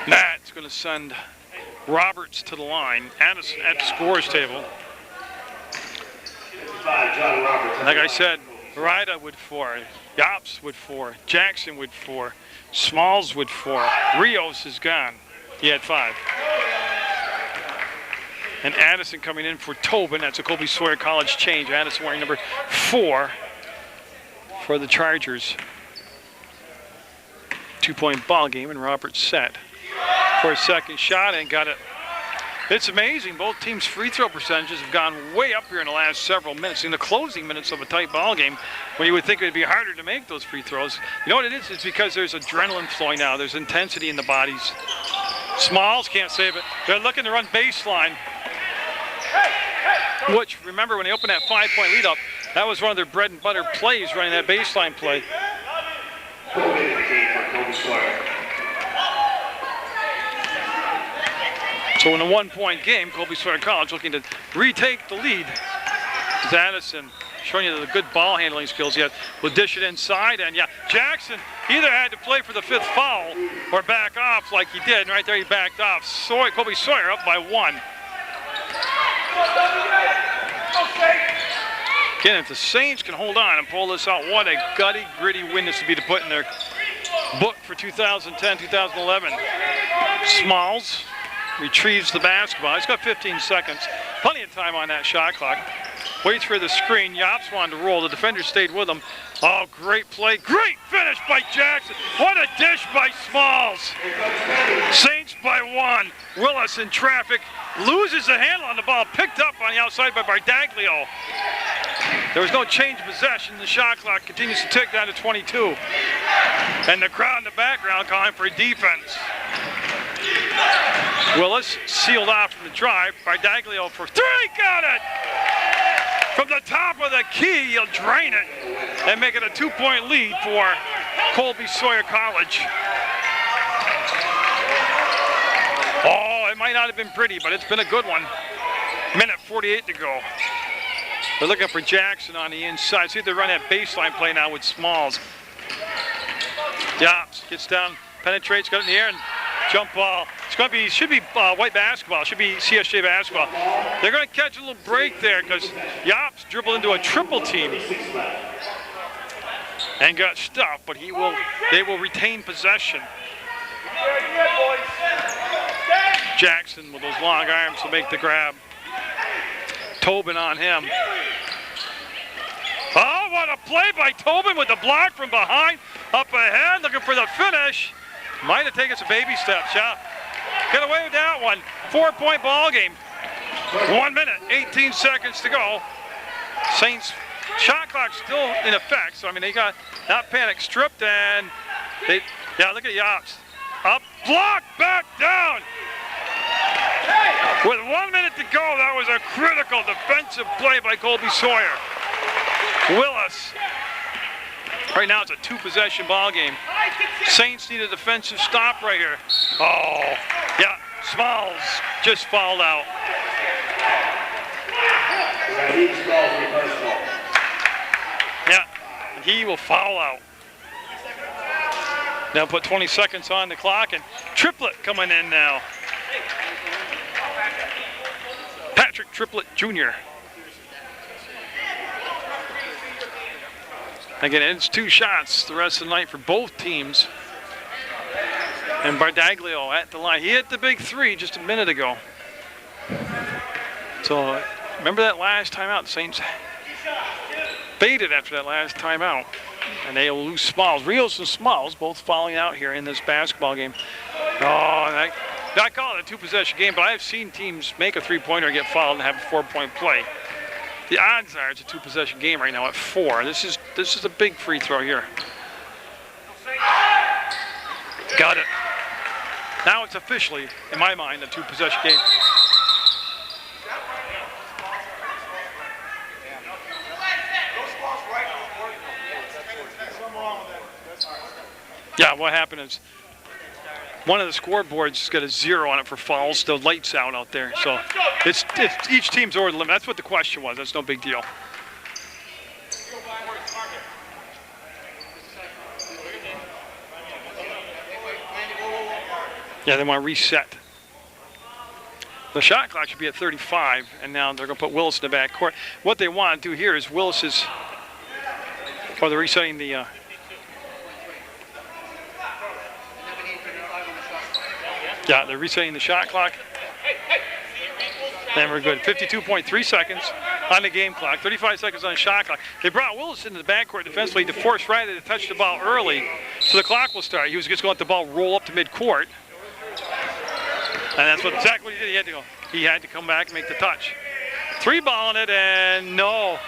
That's going to send Roberts to the line. Addison at the scores table. Like I said, Rida with 4, Yops with 4, Jackson with 4, Smalls with 4. Rios is gone. He had 5. And Addison coming in for Tobin. That's a Colby Sawyer College change. Addison wearing number 4 for the Chargers. 2-point ball game, and Roberts set for a second shot and got it. It's amazing. Both teams' free throw percentages have gone way up here in the last several minutes. In the closing minutes of a tight ball game, when you would think it would be harder to make those free throws. You know what it is? It's because there's adrenaline flowing now. There's intensity in the bodies. Smalls can't save it. They're looking to run baseline. Which, remember, when they opened that 5-point lead up, that was one of their bread and butter plays, running that baseline play. So in a 1-point game, Colby Sawyer College looking to retake the lead. Addison showing you the good ball handling skills yet. Will dish it inside, and yeah, Jackson either had to play for the 5th foul or back off like he did. And right there he backed off. Colby Sawyer up by 1. Again, if the Saints can hold on and pull this out, what a gutty, gritty win this would be to put in their book for 2010, 2011. Smalls retrieves the basketball. He's got 15 seconds. Plenty of time on that shot clock. Waits for the screen. Yops wanted to roll. The defender stayed with him. Oh, great play. Great finish by Jackson. What a dish by Smalls. Saints by 1. Willis in traffic. Loses the handle on the ball. Picked up on the outside by Bardaglio. There was no change of possession. The shot clock continues to tick down to 22. And the crowd in the background calling for defense. Willis sealed off from the drive. Bardaglio for 3. Got it! From the top of the key, he'll drain it and make it a 2-point lead for Colby Sawyer College. Oh, it might not have been pretty, but it's been a good one. Minute 48 to go. They're looking for Jackson on the inside. See if they run that baseline play now with Smalls. Yops gets down, penetrates, got it in the air, and jump ball. It's going to be, should be white basketball. Should be CSJ basketball. They're going to catch a little break there because Yops dribbled into a triple team and got stuffed, but they will retain possession. Jackson with those long arms will make the grab. Tobin on him. Oh, what a play by Tobin with the block from behind. Up ahead, looking for the finish. Might have taken some baby steps, yeah. Get away with that one. 4-point ball game. 1 minute, 18 seconds to go. Saints shot clock still in effect. So, I mean, they got not panic stripped and look at Yops. Up, block, back down. With 1 minute to go, that was a critical defensive play by Colby Sawyer. Willis. Right now it's a 2-possession ball game. Saints need a defensive stop right here. Oh, yeah, Smalls just fouled out. Yeah, he will foul out. Now put 20 seconds on the clock, and Triplett coming in now. Patrick Triplett Jr. Again, it's 2 shots the rest of the night for both teams. And Bardaglio at the line. He hit the big 3 just a minute ago. So remember that last timeout? The Saints faded after that last timeout. And they will lose Smalls. Rios and Smalls both falling out here in this basketball game. Oh, I call it a 2-possession game, but I've seen teams make a 3-pointer and get fouled and have a 4-point play. The odds are it's a 2-possession game right now at 4. This is a big free throw here. Got it. Now it's officially, in my mind, a 2-possession game. Yeah, what happened is one of the scoreboards got a 0 on it for fouls. The lights out there, so it's each team's over the limit. That's what the question was. That's no big deal. Yeah, they want to reset. The shot clock should be at 35, and now they're going to put Willis in the back court. What they want to do here is Willis is, or they're resetting the. Yeah, they're resetting the shot clock. And we're good. 52.3 seconds on the game clock, 35 seconds on the shot clock. They brought Willis into the backcourt defensively to force Riley to touch the ball early, so the clock will start. He was just going to let the ball roll up to midcourt. And that's exactly what he did. He had to go. He had to come back and make the touch. 3-ball on it, and no.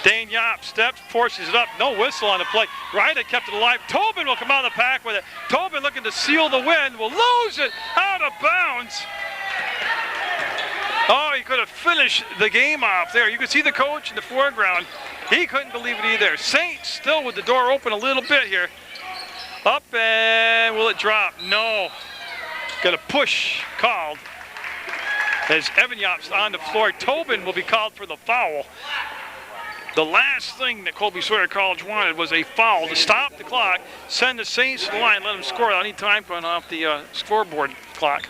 Dane Yop steps, forces it up. No whistle on the play. Riley kept it alive. Tobin will come out of the pack with it. Tobin looking to seal the win. Will lose it out of bounds. Oh, he could have finished the game off there. You can see the coach in the foreground. He couldn't believe it either. Saints still with the door open a little bit here. Up, and will it drop? No. Got a push called as Evan Yop's on the floor. Tobin will be called for the foul. The last thing that Colby Sawyer College wanted was a foul to stop the clock, send the Saints to the line, let them score any time going off the scoreboard clock.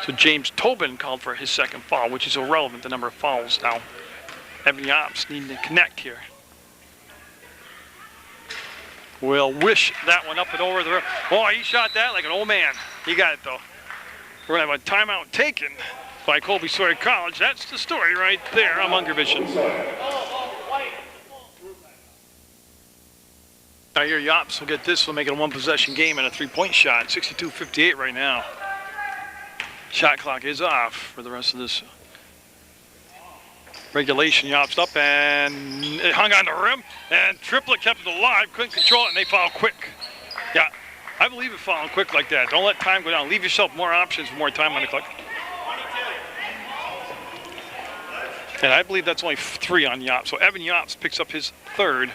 So James Tobin called for his second foul, which is irrelevant, the number of fouls now. Evan Yop's needing to connect here. Will wish that one up and over the rim. Oh, he shot that like an old man. He got it, though. We're going to have a timeout taken by Colby Sawyer College. That's the story right there on Munger Vision. Now here Yops will get this. Will make it a 1-possession game and a 3-point shot. 62-58 right now. Shot clock is off for the rest of this regulation. Yops up and it hung on the rim, and Triplett kept it alive, couldn't control it, and they foul quick. Yeah, I believe in fouling quick like that. Don't let time go down. Leave yourself more options, more time on the clock. And I believe that's only 3 on Yops. So Evan Yops picks up his 3rd.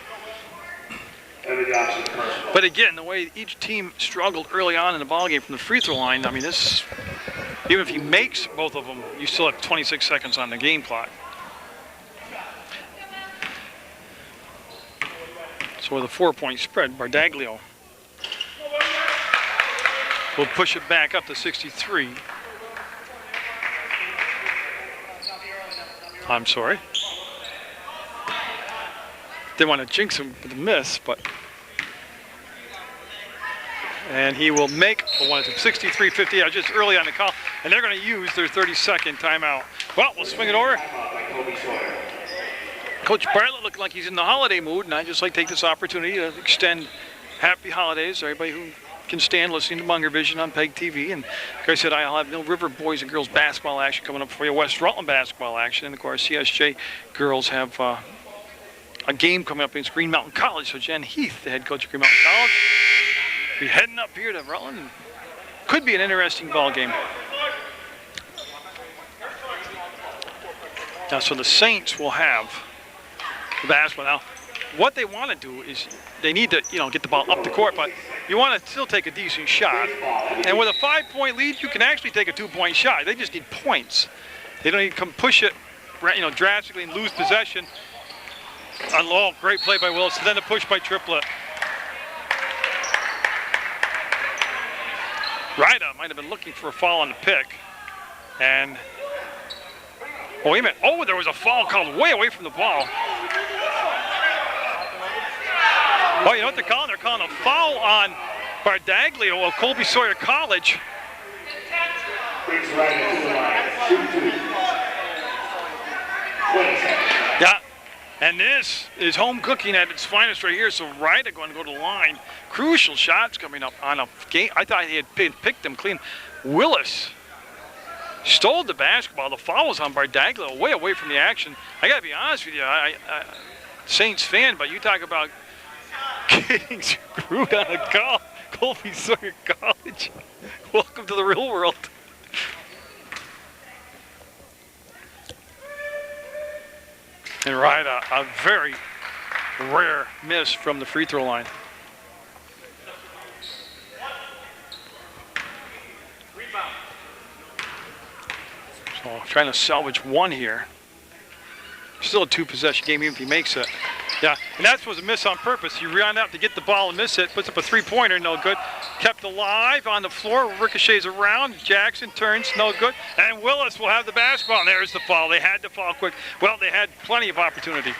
But again, the way each team struggled early on in the ballgame from the free throw line, I mean, this, even if he makes both of them, you still have 26 seconds on the game clock. So with a 4-point spread, Bardaglio will push it back up to 63. I'm sorry. Didn't want to jinx him with a miss, but. And he will make the one. 63-50, just early on the call. And they're going to use their 30-second timeout. Well, we'll swing it over. Coach Bartlett looking like he's in the holiday mood, and I'd just like to take this opportunity to extend happy holidays to everybody who can stand listening to Munger Vision on PEGTV. And like I said, I'll have Mill River boys and girls basketball action coming up for you, West Rutland basketball action, and of course CSJ girls have a game coming up against Green Mountain College. So Jen Heath, the head coach of Green Mountain College, will be heading up here to Rutland. And could be an interesting ball game. Now, so the Saints will have the basketball. Now, what they want to do is they need to, get the ball up the court, but you want to still take a decent shot. And with a 5-point lead, you can actually take a 2-point shot. They just need points. They don't need to come push it, drastically and lose possession. Oh, great play by Willis. Then the push by Triplett. Ryda might have been looking for a foul on the pick. And, oh, wait a minute. Oh, there was a foul called way away from the ball. Oh, you know what they're calling? They're calling a foul on Bardaglio of Colby Sawyer College. Brings Ryder to the line. Shoot 2. 20 seconds. Yeah, and this is home cooking at its finest right here. So Ryder going to go to the line. Crucial shots coming up on a game. I thought he had picked them clean. Willis stole the basketball. The foul was on Bardaglio, way away from the action. I got to be honest with you, I Saints fan, but you talk about getting screwed on a call. Colby Sawyer College. Welcome to the real world. And Ryder, a very rare miss from the free throw line. So trying to salvage one here. Still a 2-possession game, even if he makes it. Yeah, and that was a miss on purpose. He ran out to get the ball and miss it. Puts up a 3-pointer, no good. Kept alive on the floor, ricochets around. Jackson turns, no good. And Willis will have the basketball. And there's the foul. They had to foul quick. Well, they had plenty of opportunity.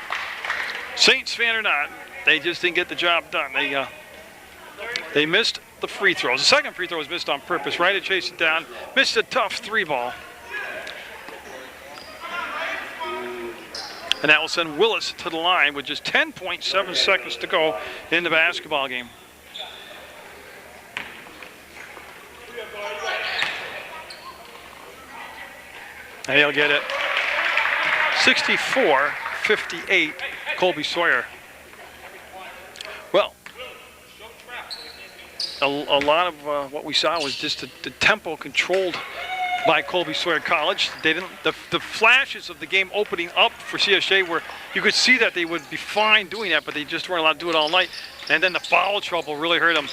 Saints fan or not, they just didn't get the job done. They missed the free throws. The second free throw was missed on purpose. Ryder chased it down. Missed a tough 3-ball. And that will send Willis to the line with just 10.7 seconds to go in the basketball game. And he'll get it. 64-58, Colby Sawyer. Well, a lot of what we saw was just the tempo controlled by Colby Sawyer College. They didn't. The flashes of the game opening up for CSJ were, you could see that they would be fine doing that, but they just weren't allowed to do it all night. And then the foul trouble really hurt them.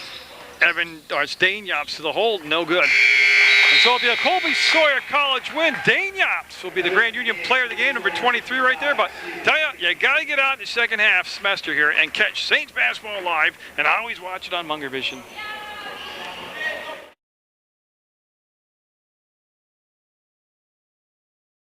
Dane Yops to the hole, no good. And so it'll be a Colby Sawyer College win. Dane Yops will be the Grand Union player of the game, number 23 right there. But tell you got to get out in the second half semester here and catch Saints basketball live, and always watch it on Munger Vision.